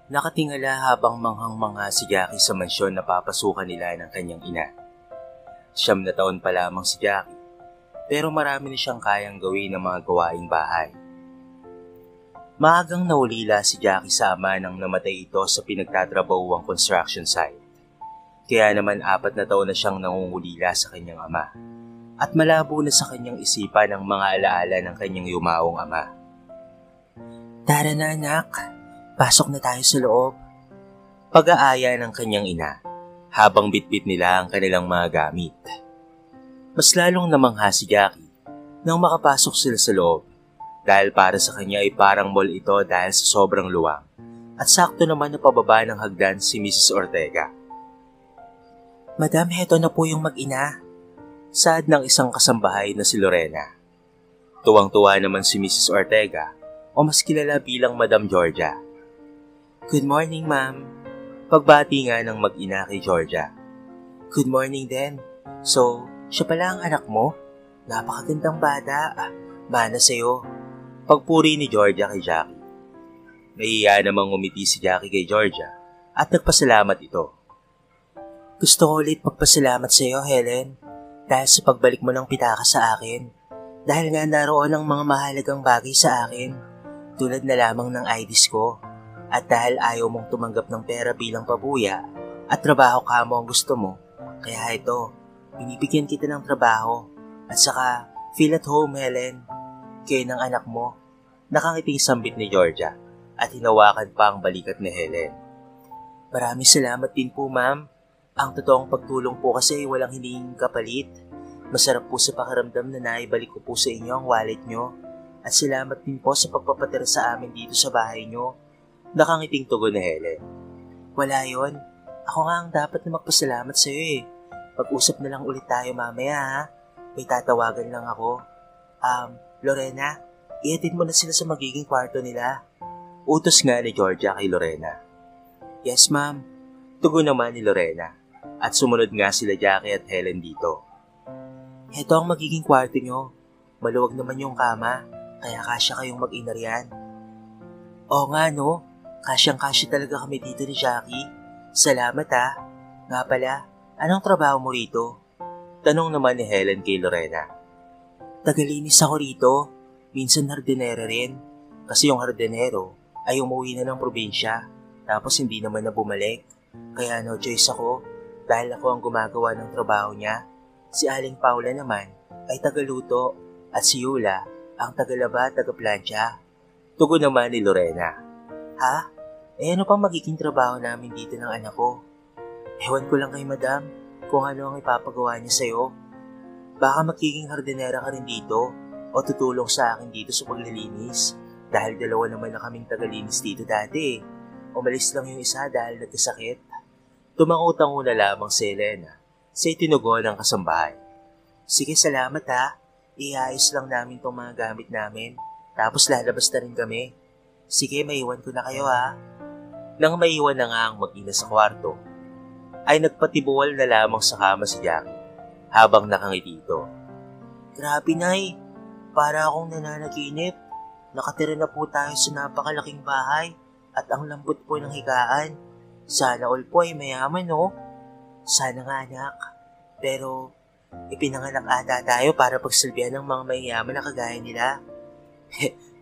Nakatingala habang manghang-mangha si Jackie sa mansyon na papasukan nila ng kanyang ina. 9 na taon pa lamang si Jackie, pero marami na siyang kayang gawin ng mga gawaing bahay. Maagang naulila si Jackie sa ama nang namatay ito sa pinagtatrabawang construction site. Kaya naman 4 na taon na siyang nangungulila sa kanyang ama. At malabo na sa kanyang isipan ang mga alaala ng kanyang yumaong ama. Tara na anak, pasok na tayo sa loob. Pag-aaya ng kanyang ina, habang bitbit nila ang kanilang mga gamit. Mas lalong namangha si Jackie nang makapasok sila sa loob dahil para sa kanya ay parang mall ito dahil sa sobrang luwang at sakto naman na pababa ng hagdan si Mrs. Ortega. Madam, heto na po yung mag-ina. Saad ng isang kasambahay na si Lorena. Tuwang-tuwa naman si Mrs. Ortega o mas kilala bilang Madam Georgia. Good morning, ma'am. Pagbati nga ng mag-ina kay Georgia. Good morning din. So, siya pala ang anak mo? Napakagandang bata. Mana sa'yo. Pagpuri ni Georgia kay Jackie. Nahiya namang umiti si Jackie kay Georgia at nagpasalamat ito. Gusto ko ulit magpasalamat sa'yo, Helen. Dahil sa pagbalik mo ng pitaka sa akin. Dahil nga naroon ang mga mahalagang bagay sa akin. Tulad na lamang ng IDs ko. At dahil ayaw mong tumanggap ng pera bilang pabuya at trabaho ka mo ang gusto mo, kaya ito, binibigyan kita ng trabaho. At saka, feel at home, Helen. Kayo ng anak mo. Nakangiting sambit ni Georgia at hinawakan pa ang balikat ni Helen. Maraming salamat din po, ma'am. Ang totoong pagtulong po kasi ay walang hinihinging kapalit. Masarap po sa pakiramdam na naibalik ko po sa inyo ang wallet nyo. At salamat din po sa pagpapatira sa amin dito sa bahay nyo. Nakangiting tugon ni Helen. Wala yon. Ako nga ang dapat na magpasalamat sa iyo eh. Pag-usap na lang ulit tayo mamaya ha. May tatawagan lang ako. Lorena, ihatid mo na sila sa magiging kwarto nila. Utos nga ni Georgia kay Lorena. Yes ma'am. Tugon naman ni Lorena. At sumunod nga sila Jackie at Helen dito. Heto ang magiging kwarto nyo. Maluwag naman yung kama, kaya kasya kayong mag-ina riyan. Oo nga no, kasyang-kasya talaga kami dito ni Jackie. Salamat ha. Nga pala, anong trabaho mo rito? Tanong naman ni Helen kay Lorena. Tagalinis ako rito, minsan hardinera rin. Kasi yung hardinero ay umuwi na ng probinsya, tapos hindi naman na bumalik. Kaya no choice ako, dahil ako ang gumagawa ng trabaho niya. Si Aling Paula naman ay tagaluto at si Yula ang tagalaba at tagaplansya. Tugon naman ni Lorena. Ha? Ano pang magiging trabaho namin dito ng anak ko? Ewan ko lang kay madam kung ano ang ipapagawa niya sa'yo. Baka magiging hardinera ka rin dito o tutulong sa akin dito sa paglilinis. Dahil 2 naman na kaming tagalinis dito dati. Umalis lang yung isa dahil nagkasakit. Tumangutang na lamang si Helena sa itinugon ng kasambahay. Sige, salamat ha. Iayos lang namin tong mga gamit namin. Tapos lalabas na rin kami. Sige, maiwan ko na kayo ha. Nang maiwan na nga ang mag-ina sa kwarto, ay nagpatibuwal na lamang sa kama si Jackie habang nakangiti ito. Grabe nay, para akong nananaginip. Nakatira na po tayo sa napakalaking bahay at ang lambot po ng higaan. Sana all po ay mayaman no? Sana nga anak. Pero ipinanganak ata tayo para pagsilbihan ng mga mayayaman na kagaya nila.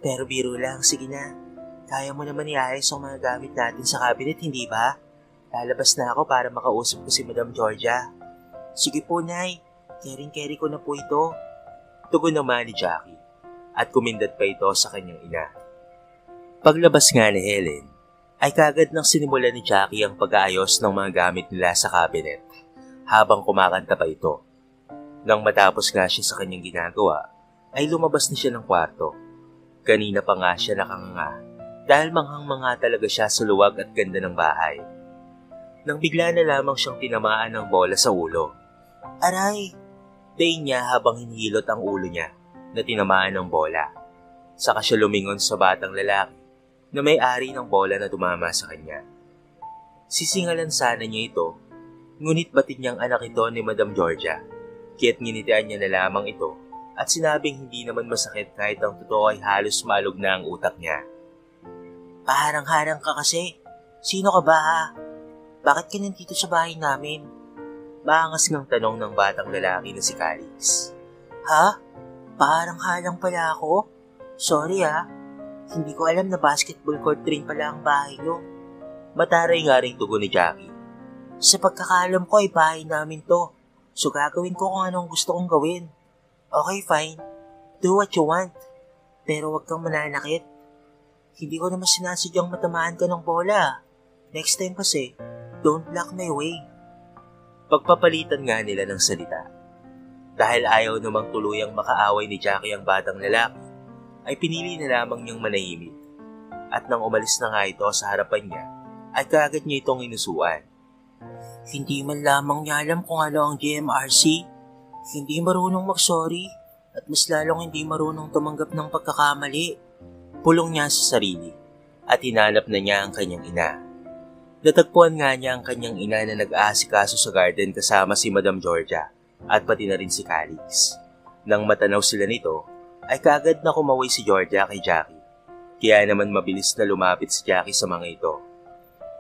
Pero biro lang, sige na. Kaya mo naman iayos ang mga gamit natin sa cabinet, hindi ba? Lalabas na ako para makausap ko si Madam Georgia. Sige po, Nay. Kering-keri ko na po ito. Tugon naman ni Jackie at kumindat pa ito sa kanyang ina. Paglabas nga ni Helen, ay kagad nang sinimulan ni Jackie ang pag-aayos ng mga gamit nila sa cabinet habang kumakanta pa ito. Nang matapos nga siya sa kanyang ginagawa, ay lumabas na siya ng kwarto. Kanina pa nga siya nakanganga dahil manghang-mangha talaga siya sa luwag at ganda ng bahay. Nang bigla na lamang siyang tinamaan ng bola sa ulo. Aray! Daing niya habang hinihilot ang ulo niya na tinamaan ng bola. Saka siya lumingon sa batang lalaki na may-ari ng bola na tumama sa kanya. Sisingalan sana niya ito, ngunit batid niyang anak ito ni Madam Georgia, kaya't nginitian niya na lamang ito at sinabing hindi naman masakit kahit ang totoo ay halos malog na ang utak niya. Paharang-harang ka kasi. Sino ka ba ha? Bakit ka nandito sa bahay namin? Maangas ngang tanong ng batang lalaki na si Calix. Ha? Parang halang pala ako? Sorry ha. Hindi ko alam na basketball court rin pala ang bahay nyo. Mataray nga ring tugon ni Jackie. Sa pagkakaalam ko ay bahay namin to. So gagawin ko kung anong gusto kong gawin. Okay, fine. Do what you want. Pero wag kang mananakit. Hindi ko naman sinasadyang matamaan ka ng bola. Next time kasi, don't block my way. Pagpapalitan nga nila ng salita. Dahil ayaw namang tuluyang makaaway ni Jackie ang batang lalaki, ay pinili na lamang niyang manahimik. At nang umalis na nga ito sa harapan niya, ay kaagad niya itong inusuan. Hindi man lamang niya alam kung ano ang GMRC. Hindi marunong mag-sorry at mas lalong hindi marunong tumanggap ng pagkakamali. Pulong niya sa sarili at hinanap na niya ang kanyang ina. Natagpuan nga niya ang kanyang ina na nag-aasikaso sa garden kasama si Madam Georgia at pati na rin si Calix. Nang matanaw sila nito, ay kaagad na kumaway si Georgia kay Jackie. Kaya naman mabilis na lumapit si Jackie sa mga ito.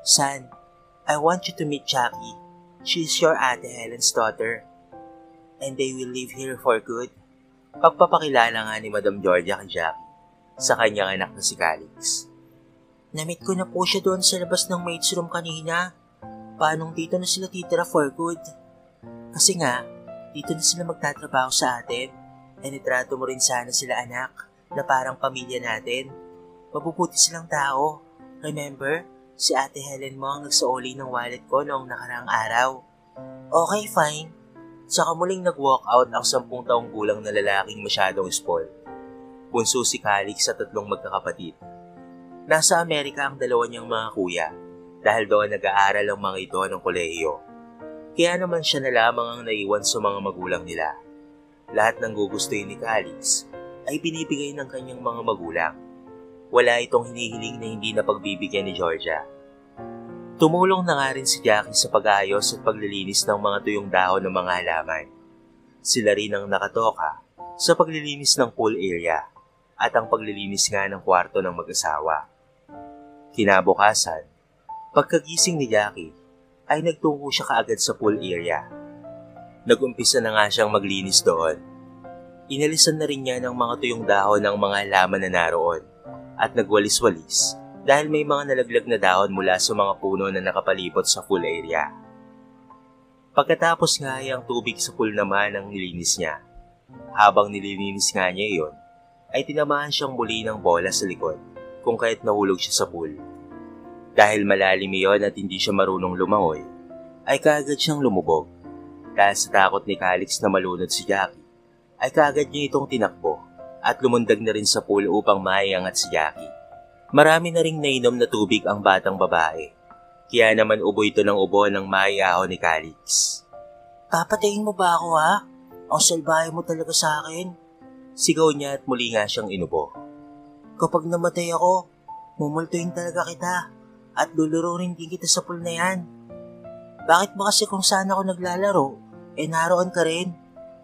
Son, I want you to meet Jackie. She is your Ate Helen's daughter. And they will live here for good. Pagpapakilala nga ni Madam Georgia kay Jackie sa kanyang anak na si Calix. Namit ko na po siya doon sa labas ng maid's room kanina. Paanong dito na sila titira for good? Kasi nga, dito na sila magtatrabaho sa atin. And itrato mo rin sana sila anak na parang pamilya natin. Mabubuti silang tao. Remember, si Ate Helen mo ang nagsaoli ng wallet ko noong nakaraang araw. Okay, fine. Saka muling nag-walk out ang 10 taong gulang na lalaking masyadong spoiled. Bunso si Calix sa 3 magkakapatid. Nasa Amerika ang dalawa niyang mga kuya dahil doon nag-aaral ang mga ito ng kolehiyo. Kaya naman siya na lamang ang naiwan sa mga magulang nila. Lahat ng gugustuhin ni Calix ay binibigay ng kanyang mga magulang. Wala itong hinihiling na hindi na pagbibigyan ni Georgia. Tumulong na nga rin si Jackie sa pag-aayos at paglilinis ng mga tuyong dahon ng mga halaman. Sila rin ang nakatoka sa paglilinis ng pool area at ang paglilinis nga ng kwarto ng mag-asawa. Kinabukasan, pagkagising ni Jackie, ay nagtungo siya kaagad sa pool area. Nag-umpisa na nga siyang maglinis doon. Inalisan na rin niya ng mga tuyong dahon ng mga halaman na naroon at nagwalis-walis dahil may mga nalaglag na dahon mula sa mga puno na nakapalibot sa pool area. Pagkatapos nga ay ang tubig sa pool naman ang nilinis niya. Habang nililinis nga niya iyon, ay tinamaan siyang muli ng bola sa likod kung kaya't nahulog siya sa pool. Dahil malalim iyon at hindi siya marunong lumangoy, ay kaagad siyang lumubog. Dahil sa takot ni Calix na malunod si Jackie, ay kaagad niya itong tinakbo at lumundag na rin sa pool upang maiangat si Jackie. Marami na ring nainom na tubig ang batang babae, kaya naman ubo ito ng ubo ng maiaho ni Calix. Papatayin mo ba ako ha? Ang salbahe mo talaga sa akin. Sigaw niya at muli nga siyang inubo. Kapag namatay ako, mumultuin talaga kita at lulururin din kita sa pool na yan. Bakit ba kasi kung saan ako naglalaro, naroon ka rin?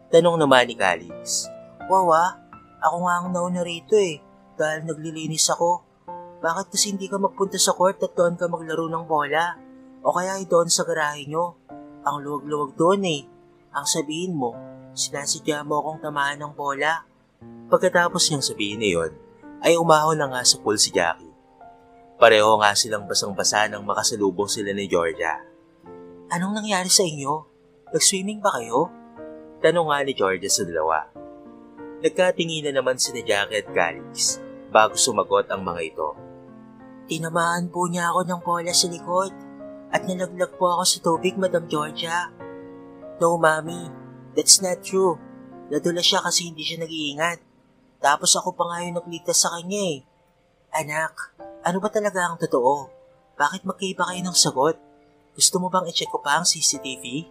Tanong naman ni Calix. Wow ako nga ang nauna rito dahil naglilinis ako. Bakit kasi hindi ka magpunta sa court at doon ka maglaro ng bola? O kaya doon sa garahe nyo? Ang luwag-luwag doon Ang sabihin mo, sinasadya mo akong tamaan ng bola. Pagkatapos niyang sabihin iyon, ay umahon na nga sa pool si Jackie. Pareho nga silang basang-basa nang makasalubong sila ni Georgia. Anong nangyari sa inyo? Nag-swimming ba kayo? Tanong nga ni Georgia sa dalawa. Nagkatinginan naman sina Jackie at Calix bago sumagot ang mga ito. Tinamaan po niya ako ng bola sa likod at nalaglag po ako sa tubig, Madam Georgia. No, Mami, that's not true. Nadula siya kasi hindi siya nag-iingat. Tapos ako pa nga yung nagligtas sa kanya Anak, ano ba talaga ang totoo? Bakit magkaiba kayo ng sagot? Gusto mo bang i-check ko pa ang CCTV?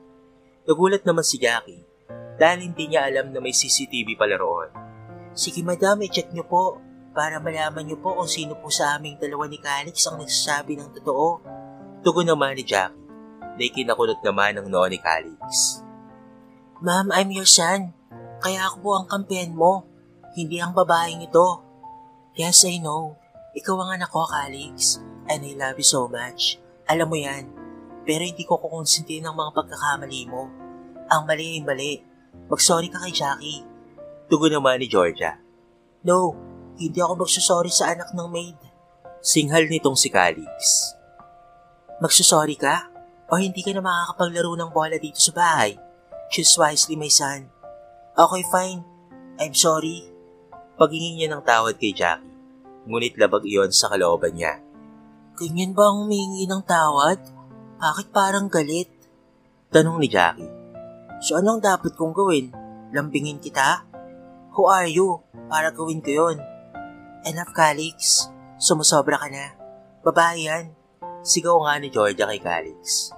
Nagulat naman si Jackie dahil hindi niya alam na may CCTV pala roon. Sige madam, i-check niyo po para malaman niyo po kung sino po sa aming dalawa ni Calix ang nagsasabi ng totoo. Tugon naman ni Jackie na ikinakulot naman ng noo ni Calix. Ma'am, I'm your son. Kaya ako po ang kampihan mo, hindi ang babaeng ito. Yes, I know. Ikaw ang anak ko, Calix, and I love you so much. Alam mo yan, pero hindi ko kukonsintihin ng mga pagkakamali mo. Ang mali ay mali. Mag-sorry ka kay Jackie. Tugon naman ni Georgia. No, hindi ako magsusorry sa anak ng maid. Singhal nitong si Calix. Magsusorry ka? O hindi ka na makakapaglaro ng bola dito sa bahay? Choose wisely, my son. Okay, fine. I'm sorry. Paghingi niya ng tawad kay Jackie, ngunit labag iyon sa kalooban niya. Ganyan ba ang humingi ng tawad? Bakit parang galit? Tanong ni Jackie. So anong dapat kong gawin? Lambingin kita? Who are you? Para gawin ko yun. Enough, Calix. Sumusobra ka na. Babae yan. Sigaw nga ni Georgia kay Calix.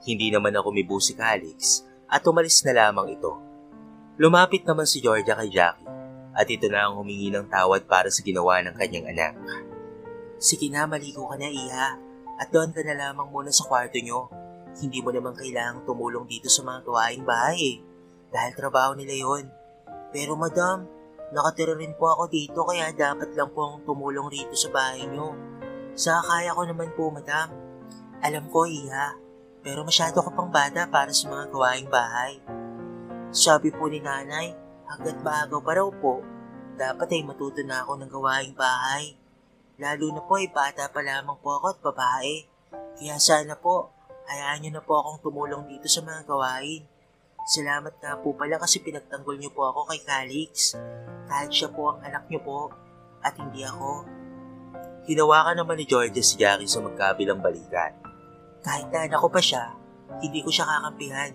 Hindi naman ako umibo si Calix at umalis na lamang ito. Lumapit naman si Georgia kay Jackie at ito na ang humingi ng tawad para sa ginawa ng kanyang anak. Sige na, maligo ka na, Iha. At doon ka na lamang muna sa kwarto nyo. Hindi mo naman kailangang tumulong dito sa mga gawaing bahay dahil trabaho nila yon. Pero madam, nakatira rin po ako dito kaya dapat lang po akong tumulong rito sa bahay nyo. Sa kaya ko naman po, madam. Alam ko, Iha, pero masyado ka pang bata para sa mga gawaing bahay. Sabi po ni nanay, hanggat baagaw pa raw po, dapat ay matuto na ako ng gawaing bahay. Lalo na po ay bata pa lamang po ako at babae. Kaya sana po, hayaan niyo na po akong tumulong dito sa mga gawain. Salamat nga po pala kasi pinagtanggol niyo po ako kay Calix. Kahit siya po ang anak niyo po at hindi ako. Hinawakan naman ni Georgia si Jackie sa magkabilang balikan. Kahit na anak ko pa siya, hindi ko siya kakampihan.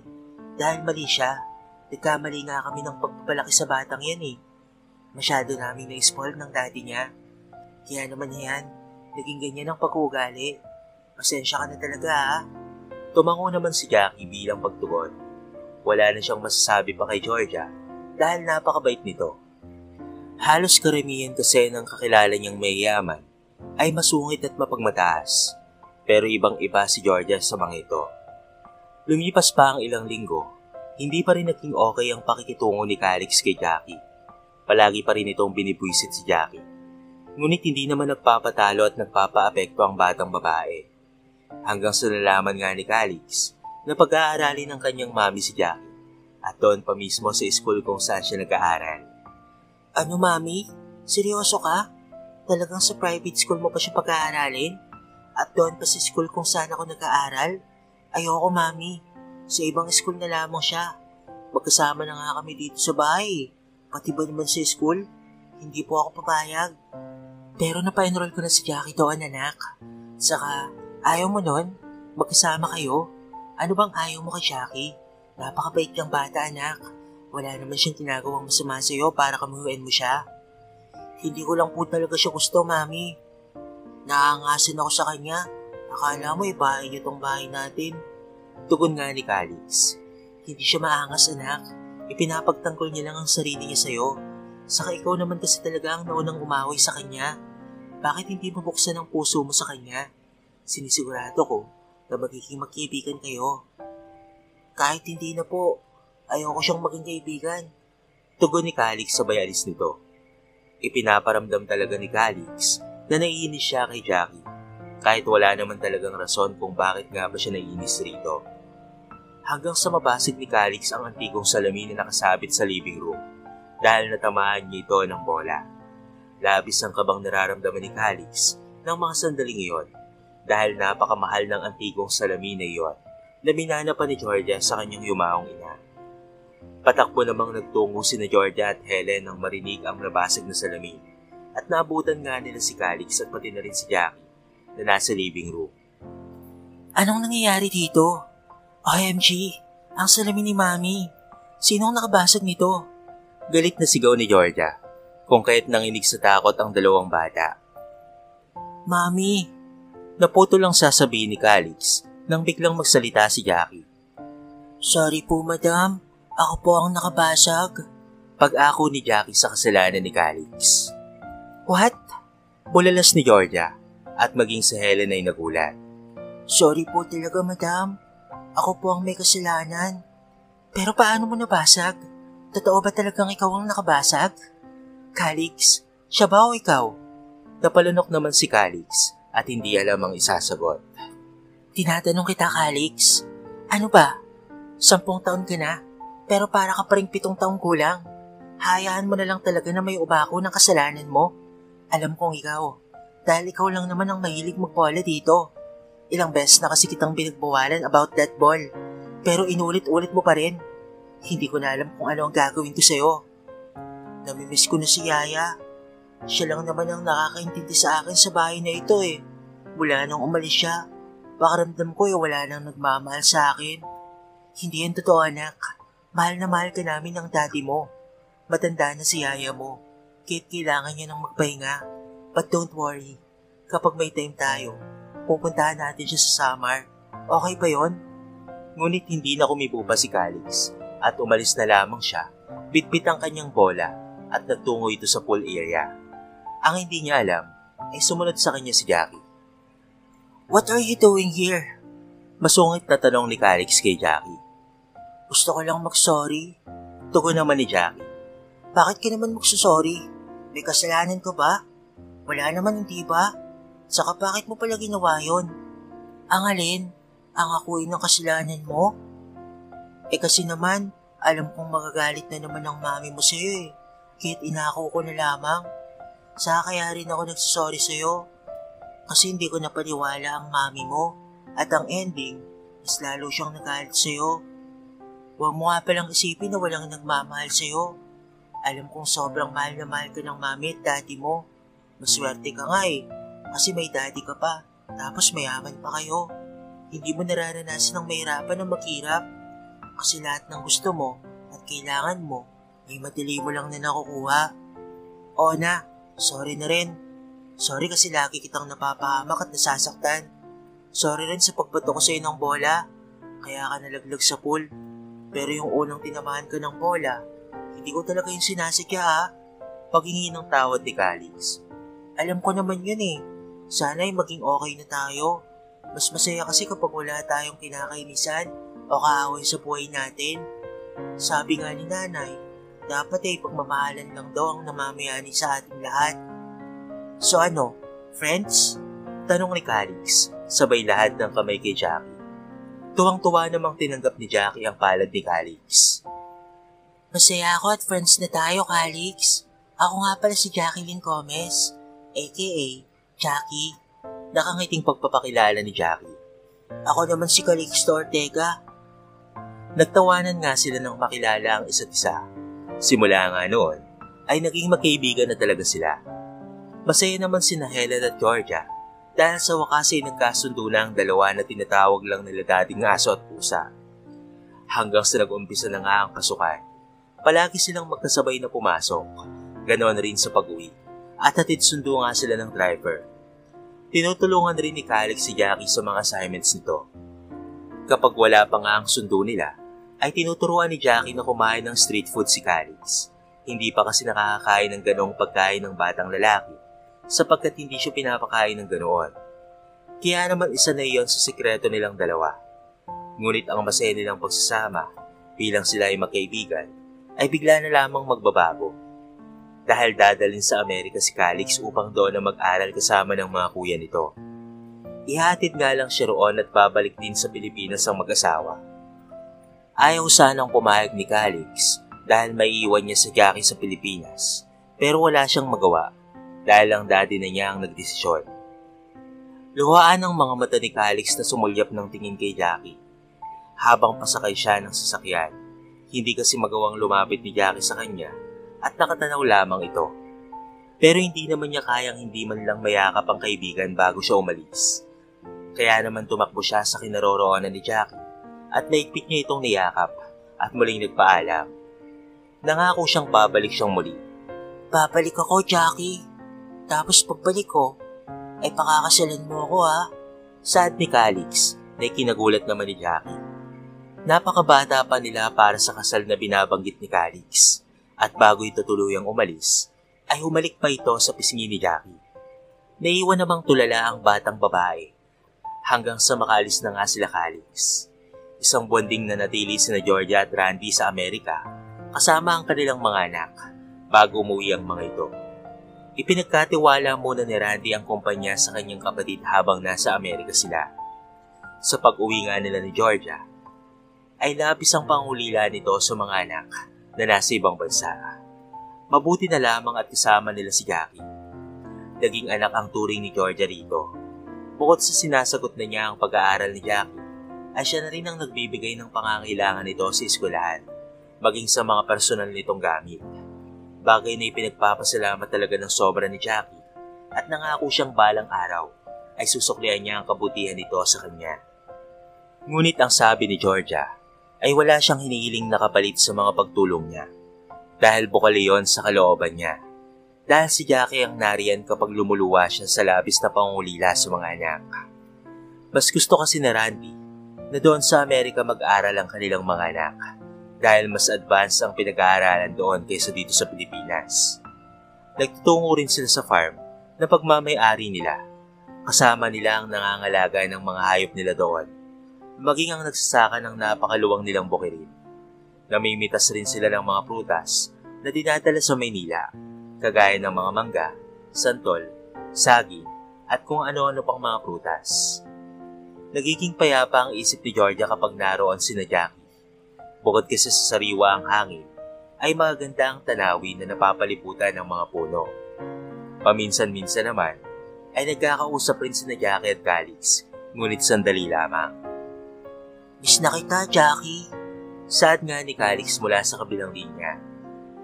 Dahil mali siya, nagkamali nga kami ng pagpapalaki sa batang yan eh. Masyado namin na-spoil ng daddy niya. Kaya naman yan, naging ganyan ang pag-uugali. Pasensya ka na talaga ha. Tumango naman si Jackie bilang pagtugon. Wala na siyang masasabi pa kay Georgia dahil napakabait nito. Halos karamihan kasi ng kakilala niyang mayayaman ay masungit at mapagmataas. Pero ibang iba si Georgia sa mga ito. Lumipas pa ang ilang linggo, hindi pa rin naging okay ang pakikitungo ni Calix kay Jackie. Palagi pa rin itong binibwisit si Jackie. Ngunit hindi naman nagpapatalo at nagpapaapekto ang batang babae. Hanggang sa nalaman nga ni Calix na pag-aaralin ng kanyang mami si Jackie at doon pa mismo sa school kung saan siya nag-aaral. Ano mami? Seryoso ka? Talagang sa private school mo pa siya pag-aaralin? At doon pa sa school kung saan ako nag-aaral? Ayoko mami. Sa ibang school na lamang siya. Magkasama na nga kami dito sa bahay. Pati ba naman sa school? Hindi po ako papayag. Pero napa-enroll ko na si Jackie doon, anak. Saka, ayaw mo nun? Magkasama kayo? Ano bang ayaw mo kay Jackie? Napakabait kang bata, anak. Wala naman siyang tinagawang masama sa'yo para kamuhuin mo siya. Hindi ko lang po talaga siya gusto, mami. Naangasan ako sa kanya. Akala mo bahay niyo tong bahay natin. Tugon nga ni Calix. Hindi siya maangas, anak. Ipinapagtanggol niya lang ang sarili niya sa'yo. Saka ikaw naman kasi talaga ang naunang umaway sa kanya. Bakit hindi mo buksan ang puso mo sa kanya? Sinisigurado ko na magiging magkaibigan kayo. Kahit hindi na po, ayoko siyang maging kaibigan. Tugon ni Calix sabay alis nito. Ipinaparamdam talaga ni Calix na naiinis siya kay Jackie. Kahit wala naman talagang rason kung bakit nga ba siya naiinis rito. Hanggang sa mabasag ni Calix ang antigong salamin na nakasabit sa living room dahil natamaan niya ito ng bola. Labis ang kabang nararamdaman ni Calix ng mga sandaling iyon dahil napakamahal ng antigong salamin na iyon na minana pa ni Georgia sa kanyang yumaong ina. Patakbo namang nagtungo si na Georgia at Helen nang marinig ang nabasag na salamin at naabutan nga nila si Calix at pati na rin si Jackie na nasa living room. Anong nangyayari dito? OMG, ang salamin ni Mami. Sinong nakabasag nito? Galit na sigaw ni Georgia, kung kaya't nanginig sa takot ang dalawang bata. Mami! Naputo lang sasabihin ni Calix nang biglang magsalita si Jackie. Sorry po, madam. Ako po ang nakabasag. Pag-ako ni Jackie sa kasalanan ni Calix. What? Bulalas ni Georgia at maging si Helen ay nagulat. Sorry po talaga, madam. Ako po ang may kasalanan. Pero paano mo nabasag? Totoo ba talagang ikaw ang nakabasag? Calix, siya ba o ikaw? Napalunok naman si Calix at hindi alam ang isasagot. Tinatanong kita, Calix. Ano ba? 10 taon ka na, pero para ka pa rin 7 taong kulang. Hayaan mo na lang talaga na may ubako ng kasalanan mo. Alam kong ikaw, dahil ikaw lang naman ang mahilig magbola dito. Ilang beses na kasi kitang binagbawalan about that ball, pero inulit-ulit mo pa rin. Hindi ko na alam kung ano ang gagawin ko sa'yo. Namimiss ko na si Yaya. Siya lang naman ang nakakaintindi sa akin sa bahay na ito eh. Mula nang umalis siya, pakiramdam ko wala nang nagmamahal sa akin. Hindi yan totoo, anak. Mahal na mahal ka namin ng daddy mo. Matanda na si Yaya mo, kaya't kailangan niya ng magpahinga. But don't worry, kapag may time tayo, pupuntahan natin siya sa summer. Okay ba yon? Ngunit hindi na kumibo pa si Calix at umalis na lamang siya, bitbit ang kanyang bola at nagtungo ito sa pool area. Ang hindi niya alam ay sumunod sa kanya si Jackie. What are you doing here? Masungit na tanong ni Calix kay Jackie. Gusto ko lang mag-sorry. Tugon naman ni Jackie. Bakit ka naman magsusorry? May kasalanan ko ba? Wala naman, hindi ba? Saka bakit mo pala ginawa yun? Ang alin? Ang akuin ng kasalanan mo? Kasi naman, alam kong magagalit na naman ang mami mo sa'yo eh. Kaya't inako ko na lamang. Saka kaya rin ako nagsusorry sa'yo. Kasi hindi ko napaniwala ang mami mo. At ang ending, is lalo siyang nagalit sa'yo. Huwag mo nga palang isipin na walang nagmamahal sa'yo. Alam kong sobrang mahal na mahal ka ng mami at daddy mo. Maswerte ka nga eh, kasi may daddy ka pa, tapos mayaman pa kayo. Hindi mo nararanasan ng mahirapan ng maghirap. Kasi lahat ng gusto mo at kailangan mo ay madali mo lang na nakukuha. Oo na, sorry na rin. Sorry kasi lagi kitang napapahamak at nasasaktan. Sorry rin sa pagbato ko sa'yo ng bola, kaya ka nalaglag sa pool. Pero yung unang tinamaan ka ng bola, hindi ko talaga yung sinasadya ha. Paghingi ng tawad ni Calix. Alam ko naman yun eh. Sana ay maging okay na tayo. Mas masaya kasi kapag wala tayong kinakainisan o kaaway sa buhay natin. Sabi nga ni nanay, dapat ay pagmamahalan lang daw ang namamayani sa ating lahat. So ano, friends? Tanong ni Calix, sabay lahat ng kamay kay Jackie. Tuwang-tuwa namang tinanggap ni Jackie ang palad ni Calix. Masaya ako at friends na tayo, Calix. Ako nga pala si Jacqueline Gomez, a.k.a. Jackie. Nakangiting pagpapakilala ni Jackie. Ako naman si Calixto Ortega. Nagtawanan nga sila nang makilala ang isa't isa. Simula nga noon, ay naging magkaibigan na talaga sila. Masaya naman sina Helen at Georgia dahil sa wakas ay nagkasundo na ang dalawa na tinatawag lang nila dating aso at pusa. Hanggang sa nag-umpisa na nga ang pasukan, palagi silang magkasabay na pumasok, ganoon rin sa pag-uwi, at hatid sundo nga sila ng driver. Tinutulungan rin ni Calix si Jackie sa mga assignments nito. Kapag wala pa nga ang sundo nila, ay tinuturuan ni Jackie na kumain ng street food si Calix. Hindi pa kasi nakakakain ng ganoong pagkain ng batang lalaki, sapagkat hindi siya pinapakain ng ganoon. Kaya naman isa na iyon sa sikreto nilang dalawa. Ngunit ang masaya nilang pagsasama, bilang sila ay magkaibigan, ay bigla na lamang magbabago. Dahil dadalhin sa Amerika si Calix upang doon na mag-aral kasama ng mga kuya nito. Ihatid nga lang siya roon at babalik din sa Pilipinas ang mag-asawa. Ayaw sanang pumayag ni Calix dahil maiiwan niya sa Jackie sa Pilipinas, pero wala siyang magawa dahil ang daddy na niya ang nagdesisyon. Luhaan ang mga mata ni Calix na sumulyap ng tingin kay Jackie. Habang pasakay siya ng sasakyan, hindi kasi magawang lumapit ni Jackie sa kanya at nakatanaw lamang ito. Pero hindi naman niya kayang hindi man lang mayakap ang kaibigan bago siya umalis. Kaya naman tumakbo siya sa kinaroroonan ni Jackie at naigpit niya itong niyakap at muling nagpaalam. Nangako siyang babalik siyang muli. Babalik ako, Jackie. Tapos pagbalik ko, ay pakakasalan mo ako ha. Sad ni Calix na kinagulat naman ni Jackie. Napakabata pa nila para sa kasal na binabanggit ni Calix. At bago ito tuluyang umalis, ay humalik pa ito sa pisngi ni Jackie. Naiwan namang tulala ang batang babae hanggang sa makaalis na nga sila Calix. Isang buwan ding nanatili sina Georgia at Randy sa Amerika kasama ang kanilang mga anak bago umuwi ang mga ito. Ipinagkatiwala muna ni Randy ang kumpanya sa kanyang kapatid habang nasa Amerika sila. Sa pag-uwi nga nila ni Georgia, ay labis ang pangulila nito sa mga anak na nasa ibang bansa. Mabuti na lamang at kasama nila si Jackie. Naging anak ang turing ni Georgia rito. Bukod sa sinasagot na niya ang pag-aaral ni Jackie, ay siya na rin ang nagbibigay ng pangangailangan nito sa eskwelahan, maging sa mga personal nitong gamit. Bagay na ipinagpapasalamat talaga ng sobra ni Jackie at nangako siyang balang araw ay susuklian niya ang kabutihan nito sa kanya. Ngunit ang sabi ni Georgia ay wala siyang hinihiling na kapalit sa mga pagtulong niya dahil bukal iyon sa kalooban niya. Dahil si Jackie ang nariyan kapag lumuluwa siya sa labis na pangulila sa mga anak. Mas gusto kasi ni Randy na doon sa Amerika mag-aral ang kanilang mga anak dahil mas advanced ang pinag-aaralan doon kaysa dito sa Pilipinas. Nagtutungo rin sila sa farm na pagmamay-ari nila. Kasama nila ang nangangalaga ng mga hayop nila doon, maging ang nagsasaka ng napakaluwang nilang bukirin. Namimitas rin sila ng mga prutas na dinadala sa Maynila, kagaya ng mga mangga, santol, saging, at kung ano-ano pang mga prutas. Nagiging payapa ang isip ni Georgia kapag naroon sina Jackie. Bukod kasi sa sariwa ang hangin, ay magaganda ang tanawin na napapaliputan ng mga puno. Paminsan-minsan naman, ay nagkakausap rin sina Jackie at Calix, ngunit sandali lamang. Miss na kita, Jackie. Sad nga ni Calix mula sa kabilang linya.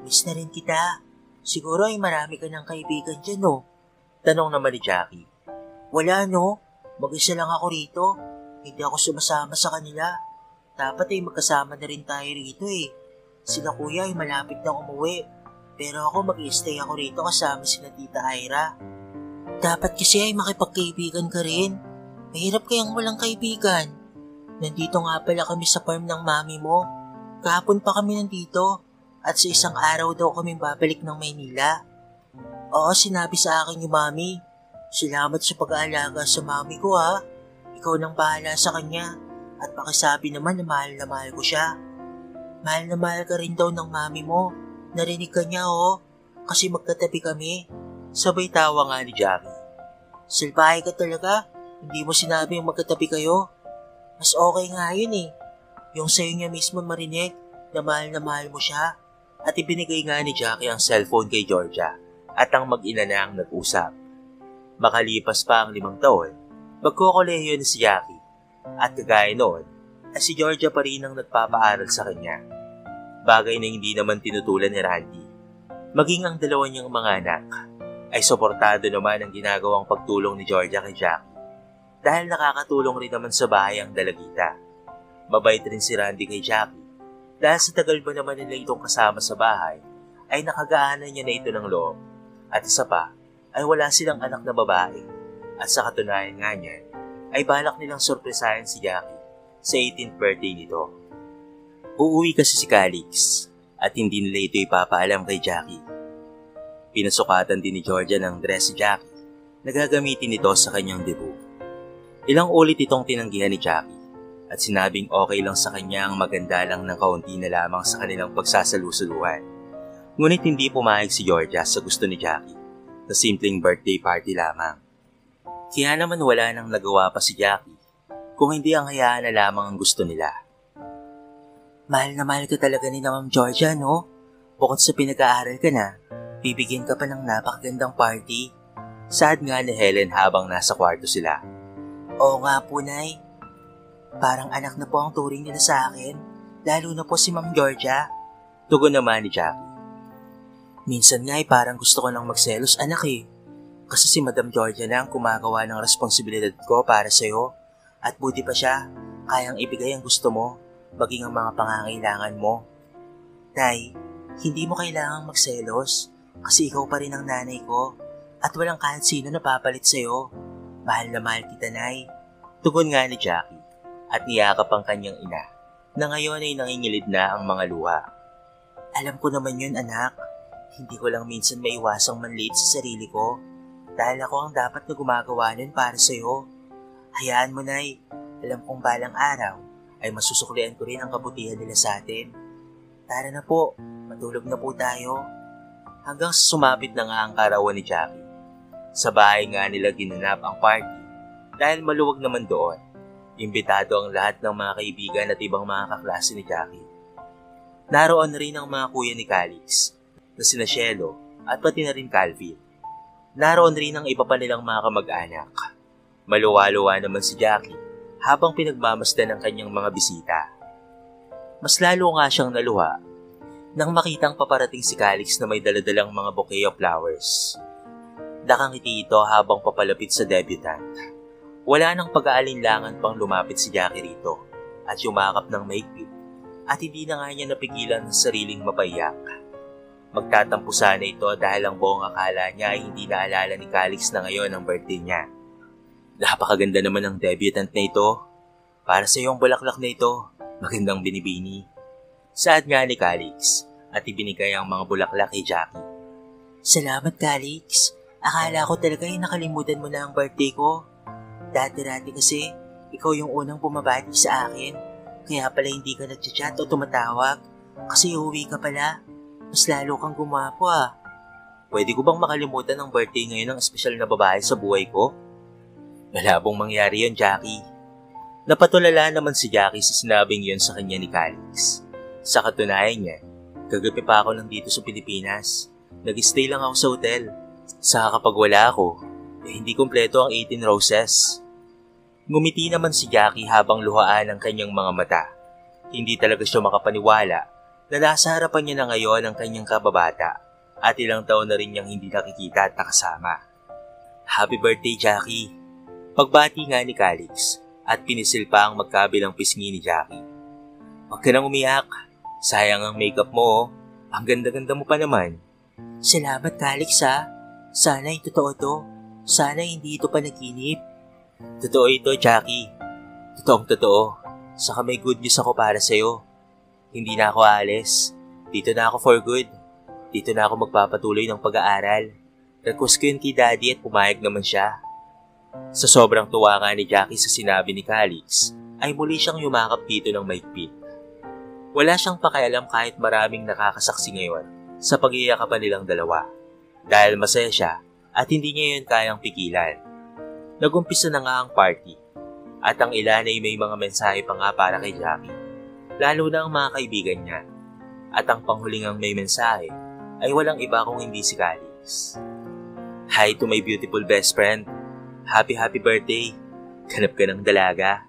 Miss na rin kita. Siguro ay marami ka ng kaibigan dyan, no? Tanong naman ni Jackie. Wala, no? Mag-isa lang ako rito. Hindi ako sumasama sa kanila. Dapat ay magkasama na rin tayo rito eh. Sila kuya ay malapit nang umuwi. Pero ako mag-i-stay ako rito kasama sila Tita Ira. Dapat kasi ay makipagkaibigan ka rin. Mahirap kayang walang kaibigan. Nandito nga pala kami sa farm ng mami mo. Kahapon pa kami nandito. At sa isang araw daw kami babalik ng Maynila. Oo, sinabi sa akin yung mami. Salamat sa pag-aalaga sa mami ko ha. Ikaw nang bahala sa kanya. At pakisabi naman na mahal ko siya. Mahal na mahal ka rin daw ng mami mo. Narinig ka niya oh. Kasi magkatabi kami. Sabay tawa nga ni Jackie. Salbahe ka talaga. Hindi mo sinabi yung magkatabi kayo. Mas okay nga yun eh. Yung sa'yo niya mismo marinig na mahal mo siya. At ibinigay nga ni Jackie ang cellphone kay Georgia at ang mag-ina na ang nag-usap. Makalipas pa ang 5 taon, magkokolehiyo na si Jackie. At kagaya noon, ay si Georgia pa rin ang nagpapaaral sa kanya. Bagay na hindi naman tinutulan ni Randy. Maging ang dalawa niyang mga anak ay suportado naman ang ginagawang pagtulong ni Georgia kay Jackie. Dahil nakakatulong rin naman sa bahay ang dalagita. Mabait rin si Randy kay Jackie. Dahil sa tagal ba naman nila itong kasama sa bahay, ay nakagaanan niya na ito ng loob. At isa pa, ay wala silang anak na babae. At sa katunayan nga niyan, ay balak nilang sorpresahin si Jackie sa 18th birthday nito. Uuwi kasi si Calix at hindi nila ito ipapaalam kay Jackie. Pinasukatan din ni Georgia ng dress si Jackie na gagamitin nito sa kanyang debut. Ilang ulit itong tinanggihan ni Jackie at sinabing okay lang sa kanya ang maganda lang ng kaunti na lamang sa kanilang pagsasalusuluhan. Ngunit hindi pumayag si Georgia sa gusto ni Jackie na simpleng birthday party lamang. Kaya naman wala nang nagawa pa si Jackie kung hindi ang hayaan na lamang ang gusto nila. Mahal na mahal ka talaga ni na Ma'am Georgia, no? Bukod sa pinag-aaral ka na, bibigyan ka pa ng napakagandang party. Sad nga ni Helen habang nasa kwarto sila. Oo nga po, Nay. Parang anak na po ang turing nila sa akin, lalo na po si Ma'am Georgia. Tugon naman ni Jackie. Minsan nga ay parang gusto ko nang magselos anak eh. Kasi si Madam Georgia na ang kumagawa ng responsibilidad ko para sa'yo. At buti pa siya, kayang ibigay ang gusto mo, maging ang mga pangangailangan mo. Nay, hindi mo kailangang magselos kasi ikaw pa rin ang nanay ko at walang kahit sino na papalit sa'yo. Mahal na mahal kita, Nay. Tugon nga ni Jackie at niyakap ang kanyang ina na ngayon ay nangingilid na ang mga luha. Alam ko naman yun, anak. Hindi ko lang minsan maiwasang manliit sa sarili ko dahil ako ang dapat na gumagawa nun para sa'yo. Hayaan mo, Nay. Alam kong balang araw ay masusuklian ko rin ang kabutihan nila sa atin. Tara na po, matulog na po tayo. hanggang sa sumapit na nga ang karawan ni Jackie. Sa bahay nga nila ginanap ang party dahil maluwag naman doon. Imbitado ang lahat ng mga kaibigan at ibang mga kaklase ni Jackie. Naroon rin ang mga kuya ni Calix na sina Cielo at pati na rin Calvin. Naroon rin ang iba pa nilang mga kamag-anak. Maluwa-luwa naman si Jackie habang pinagmamasdan ng kanyang mga bisita. Mas lalo nga siyang naluha nang makitang paparating si Calix na may daladalang mga bouquet of flowers. Nakangiti ito habang papalapit sa debutant. Wala nang pag-aalinlangan pang lumapit si Jackie rito at yumakap ng mahigpit at hindi na nga niya napigilan ang sariling mapaiyak. Magtatampo sana ito dahil ang buong akala niya ay hindi naalala ni Calix na ngayon ang birthday niya. Napakaganda naman ng debutant na ito. Para sa iyong bulaklak na ito, magandang binibini. Saad nga ni Calix at ibinigay ang mga bulaklak kay Jackie. Salamat, Calix. Akala ko talaga ay nakalimutan mo na ang birthday ko. Dati-dati kasi, ikaw yung unang bumabati sa akin. Kaya pala hindi ka nag-chat o tumatawag. Kasi uuwi ka pala. Mas lalo kang gumapo ah. Pwede ko bang makalimutan ang birthday ngayon ng espesyal na babae sa buhay ko? Malabong mangyari yon, Jackie. Napatulala naman si Jackie sa sinabing yon sa kanya ni Calix. Sa katunayan niya, kagabi pa ako nandito sa Pilipinas. Nag-stay lang ako sa hotel. Saka kapag wala ako, hindi kumpleto ang 18 roses. Ngumiti naman si Jackie habang luhaan ang kanyang mga mata. Hindi talaga siya makapaniwala na nasa harapan niya na ngayon ang kanyang kababata at ilang taon na rin niyang hindi nakikita at nakasama. Happy birthday, Jackie! Pagbati nga ni Calix at pinisil pa ang magkabilang pisngi ni Jackie. Huwag ka nang umiyak. Sayang ang makeup mo, oh. Ang ganda-ganda mo pa naman. Salamat, Calix ha. Sana'y totoo to. Sana hindi ito panaginip. Totoo ito, Jackie. Totoong totoo. Saka may good news ako para sa'yo. Hindi na ako aalis. Dito na ako for good. Dito na ako magpapatuloy ng pag-aaral. Request ko yun kay Daddy at pumayag naman siya. Sa sobrang tuwa nga ni Jackie sa sinabi ni Calix, ay muli siyang yumakap dito ng mahigpit. Wala siyang pakialam kahit maraming nakakasaksi ngayon sa pag-iiyakapan nilang dalawa. Dahil masaya siya at hindi niya yun kayang pigilan. Nagumpisa na nga ang party at ang ilan ay may mga mensahe pa nga para kay Jackie. Lalo na ang mga kaibigan niya. At ang panghulingang may mensahe ay walang iba kung hindi si Calix. Hi to my beautiful best friend. Happy birthday. Ganap ka ng dalaga.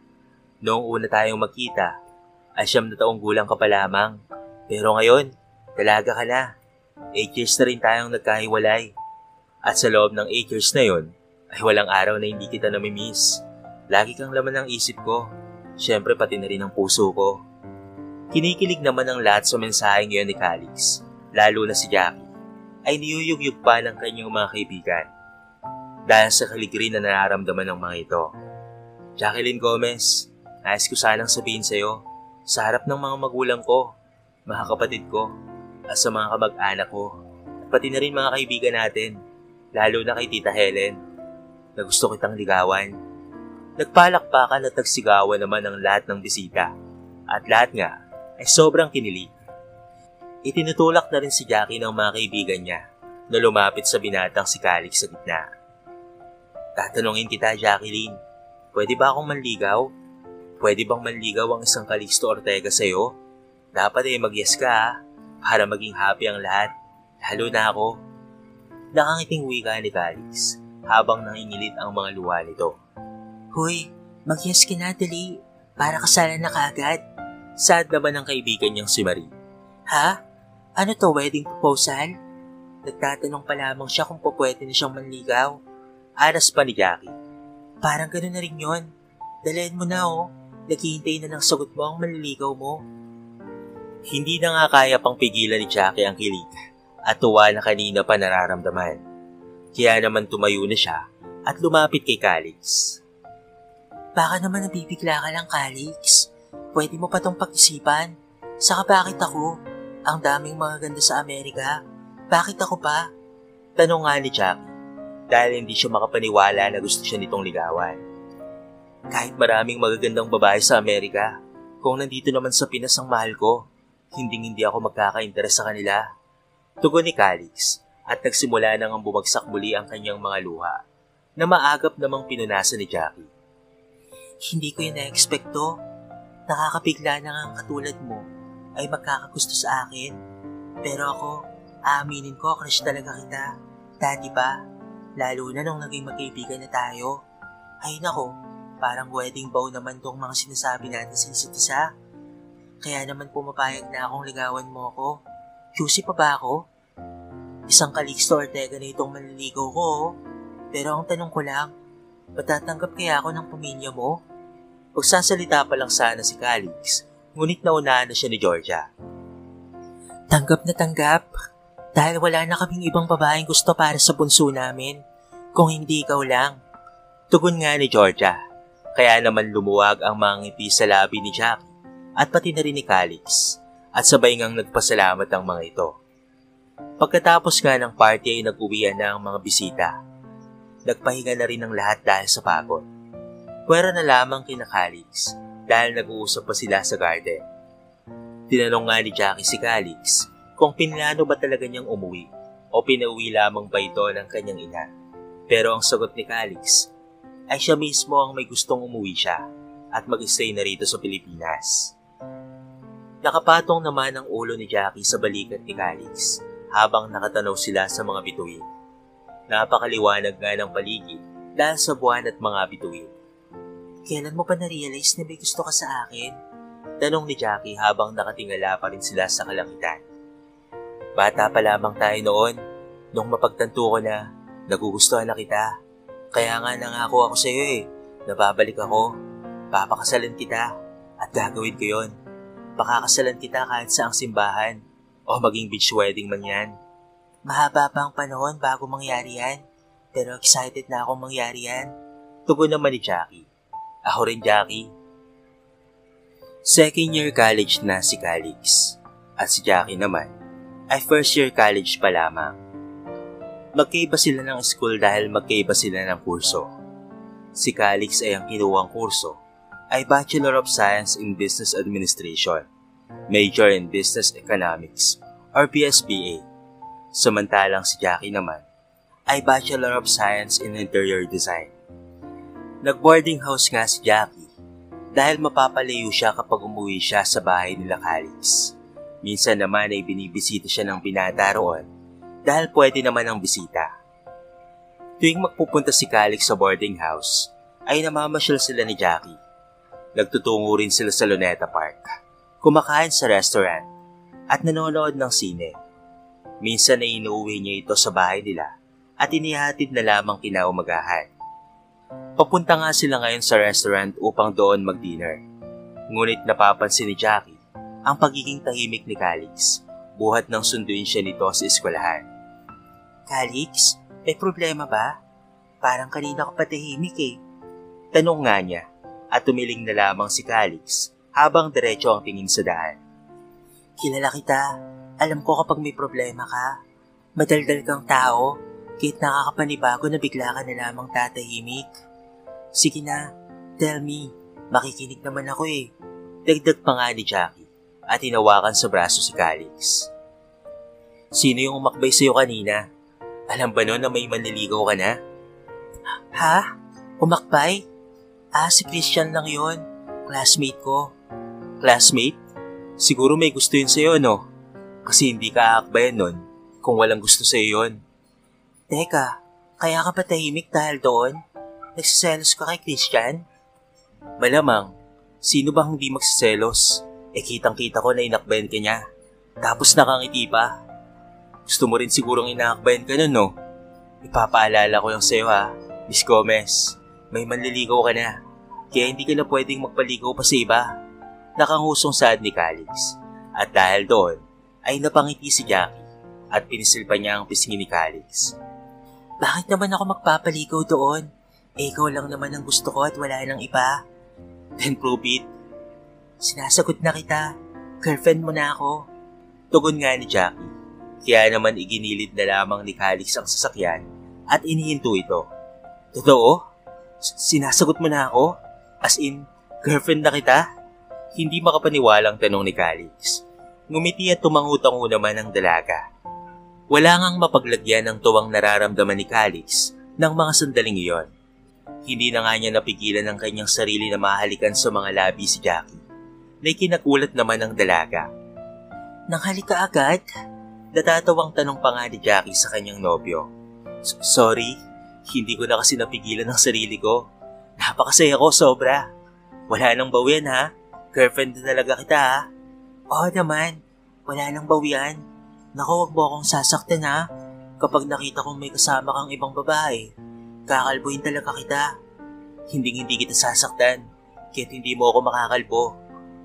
Noong una tayong magkita, ay 9 na taong gulang ka pa lamang. Pero ngayon, dalaga ka na. 8 years na rin tayong nagkahiwalay. At sa loob ng 8 years na yon, ay walang araw na hindi kita namimiss. Lagi kang laman ng isip ko. Siyempre pati na rin ang puso ko. Kinikilig naman ang lahat sa mensaheng yun ni Calix, lalo na si Jackie, ay niyuyugyug pa ng kanyang mga kaibigan. Dahil sa kaligri na nararamdaman ng mga ito. Jacqueline Gomez, nais ko sanang sabihin sa'yo, sa harap ng mga magulang ko, mga kapatid ko, at sa mga kamag-anak ko, at pati na rin mga kaibigan natin, lalo na kay Tita Helen, na gusto kitang ligawan. Nagpalakpakan at nagsigawan naman ang lahat ng bisita, at lahat nga ay sobrang kinilig. Itinutulak na rin si Jackie ng mga kaibigan niya na lumapit sa binatang si Calix sa gitna. Tatanungin kita, Jacqueline, pwede ba akong manligaw? Pwede bang manligaw ang isang Calixto Ortega sa'yo? Dapat ay mag-yes ka ha, para maging happy ang lahat, lalo na ako. Nakangiting wika ni Calix habang nangingilit ang mga luha nito. Hoy, mag-yes ka na dali, para kasalan na kagad. Sad naman ang kaibigan niyang si Marie. Ha? Ano to, wedding proposal? Nagtatanong pa lamang siya kung pwede na siyang manligaw. Aras pa ni Jackie. Parang gano'n na rin yun. Dalayan mo na oh. Naghihintay na ng sagot mo ang manliligaw mo. Hindi na nga kaya pang pigilan ni Jackie ang kilig at tuwa na kanina pa nararamdaman. Kaya naman tumayo na siya at lumapit kay Calix. Baka naman nabibigla ka lang, Calix. Pwede mo pa tong pag-isipan. Saka bakit ako? Ang daming mga ganda sa Amerika. Bakit ako pa? Tanong nga ni Jackie dahil hindi siya makapaniwala na gusto siya nitong ligawan. Kahit maraming magagandang babae sa Amerika, kung nandito naman sa Pinas ang mahal ko, hindi ako magkaka-interes sa kanila. Tugon ni Calix at nagsimula nang bumagsak muli ang kanyang mga luha na maagap namang pinunasan ni Jackie. Hindi ko yun na-expecto. Nakakabigla na nga ang katulad mo ay magkakagusto sa akin. Pero ako, aaminin ko, crush talaga kita. Dati pa, lalo na nung naging magkaibigan na tayo. Ay nako, parang wedding vow naman tong mga sinasabi natin sa isa't isa. Kaya naman pumapayag na akong ligawan mo ako. Juicy pa ba ako? Isang Calixto Ortega na itong manliligaw ko. Pero ang tanong ko lang, matatanggap kaya ako ng pamilya mo? Pagsasalita pa lang sana si Calix, ngunit naunahan na siya ni Georgia. Tanggap na tanggap. Dahil wala na kaming ibang babaeng gusto para sa bunso namin. Kung hindi ikaw lang. Tugon nga ni Georgia. Kaya naman lumuwag ang mga ngiti sa labi ni Jackie at pati na rin ni Calix at sabay ngang nagpasalamat ang mga ito. Pagkatapos nga ng party ay nag-uwian na ang mga bisita. Nagpahinga na rin ang lahat dahil sa pagod. Pwera na lamang kina Calix dahil nag-uusap pa sila sa garden. Tinanong nga ni Jackie si Calix kung pinlano ba talaga niyang umuwi o pinauwi lamang ba ito ng kanyang ina. Pero ang sagot ni Calix ay siya mismo ang may gustong umuwi siya at mag-stay na rito sa Pilipinas. Nakapatong naman ang ulo ni Jackie sa balikat ni Calix habang nakatanaw sila sa mga bituin. Napakaliwanag nga ng paligid dahil sa buwan at mga bituin. Kailan mo pa na-realize na may gusto ka sa akin? Tanong ni Jackie habang nakatingala pa rin sila sa kalangitan. Bata pa lamang tayo noon, nung mapagtanto ko na nagugustuhan na kita. Kaya nga nangako ako sa iyo nababalik ako, papakasalan kita at gagawin ko yon. Pakakasalan kita kahit sa ang simbahan o maging beach wedding man yan. Mahaba pa ang panahon bago mangyari yan, pero excited na akong mangyari yan. Tugon naman ni Jackie. Ako rin, Jackie. Second year college na si Calix at si Jackie naman ay first year college pa lamang. Magkaiba sila ng school dahil magkaiba sila ng kurso. Si Calix ay ang kinuwang kurso ay Bachelor of Science in Business Administration, Major in Business Economics or BSBA. Samantalang si Jackie naman ay Bachelor of Science in Interior Design. Nag-boarding house nga si Jackie dahil mapapalayo siya kapag umuwi siya sa bahay nila Calix. Minsan naman ay binibisita siya ng binata roon dahil pwede naman ang bisita. Tuwing magpupunta si Calix sa boarding house, ay namamasyal sila ni Jackie. Nagtutungo rin sila sa Luneta Park, kumakain sa restaurant, at nanonood ng sine. Minsan ay inuuwi niya ito sa bahay nila at inihatid na lamang kinaumagahan. Papunta nga sila ngayon sa restaurant upang doon mag-dinner. Ngunit napapansin ni Jackie ang pagiging tahimik ni Calix, buhat nang sunduin siya nito sa eskwelahan. Calix, may problema ba? Parang kanina ka pa tahimik Tanong nga niya at tumiling na lamang si Calix habang diretso ang tingin sa daan. Kilala kita. Alam ko kapag may problema ka. Madaldal kang tao. Kahit nakakapanibago na bigla ka na lamang tatahimik. Sige na, tell me. Makikinig naman ako Dagdag pa nga ni Jackie at hinawakan sa braso si Calix. Sino yung umakbay sa'yo kanina? Alam ba nun na may manliligaw ka na? Ha? Umakbay? Si Christian lang yon, classmate ko. Classmate? Siguro may gusto yun sa'yo, no? Kasi hindi ka aakbayan nun kung walang gusto sa'yo yun. Teka, kaya ka pa tahimik dahil doon? Nagsiselos ka kay Christian? Malamang, sino bang hindi magsiselos? Kitang-kita ko na inakbayan ka niya. Tapos nakangiti pa. Gusto mo rin sigurong inaakbayan ka nun, no? Ipapaalala ko lang sa'yo Miss Gomez. May manliligaw ka na. Kaya hindi ka na pwedeng magpaligaw pa sa iba. Nakangusong saad ni Calix. At dahil doon, ay napangiti si Jackie at pinisil pa niya ang pisngi ni Calix. Bakit naman ako magpapaligaw doon? Ikaw lang naman ang gusto ko at wala nang iba. Then prove it. Sinasagot na kita. Girlfriend mo na ako. Tugon nga ni Jackie. Kaya naman iginilid na lamang ni Calix ang sasakyan at inihinto ito. Totoo? Sinasagot mo na ako? As in, girlfriend na kita? Hindi makapaniwalang tanong ni Calix. Ngumiti at tumangutango naman ang dalaga. Wala ngang mapaglagyan ng tuwang nararamdaman ni Calix ng mga sandaling iyon. Hindi na nga niya napigilan ang kanyang sarili na mahalikan sa mga labi si Jackie, na ikinakulat naman ng dalaga. Nanghalik ka agad? Natatawang tanong pa nga ni Jackie sa kanyang nobyo. Sorry, hindi ko na kasi napigilan ang sarili ko. Napakasaya ko sobra. Wala nang bawian ha. Girlfriend na talaga kita ha. Oo naman, wala nang bawian. Naku, wag mo akong sasaktan ha. Kapag nakita kong may kasama kang ibang babae, kakalbuhin talaga kita. Hindi kita sasaktan, kahit hindi mo ako makakalbo.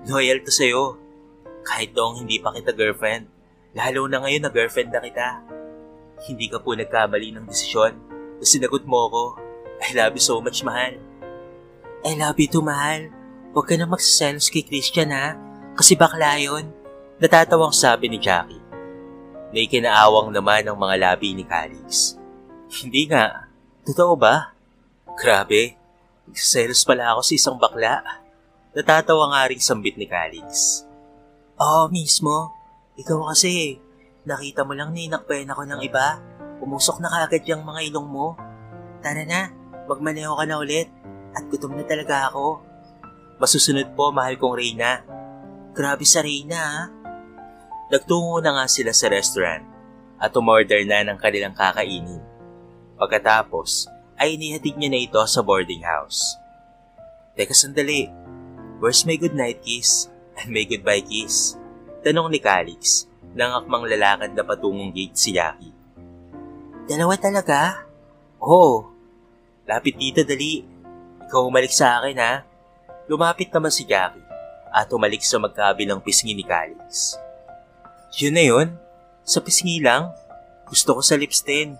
Loyal to sa'yo. Kahit noong hindi pa kita girlfriend, lalo na ngayon na girlfriend na kita. Hindi ka po nagkamali ng desisyon. Sinagot mo ako. I love you so much, mahal. I love you too, mahal. Huwag ka na magsaselos kay Christian ha, kasi bakla yun. Natatawang sabi ni Jackie. Na ikinaawang naman ang mga labi ni Calix. Hindi nga. Totoo ba? Grabe. Nagsaselos pala ako sa isang bakla. Natatawa nga rin sambit ni Calix. Oo, mismo. Ikaw kasi, nakita mo lang ninakbayan ako ng iba. Pumusok na kaagad yung mga ilong mo. Tara na, magmaneho ka na ulit. At gutom na talaga ako. Masusunod po, mahal kong Reyna. Grabe sa Reyna ha. Nagtungo na nga sila sa restaurant at umorder na ng kanilang kakainin. Pagkatapos, ay inihatid niya na ito sa boarding house. Teka sandali, where's my goodnight kiss and my goodbye kiss? Tanong ni Calix nang akmang lalakad na patungong gate si Jackie. Dalawa talaga? Oo. Lapit dito dali. Ikaw umalik sa akin ha. Lumapit naman si Jackie at umalik sa magkabilang pisngi ni Calix. Yun na yun. Sa pisngi lang. Gusto ko sa lips din.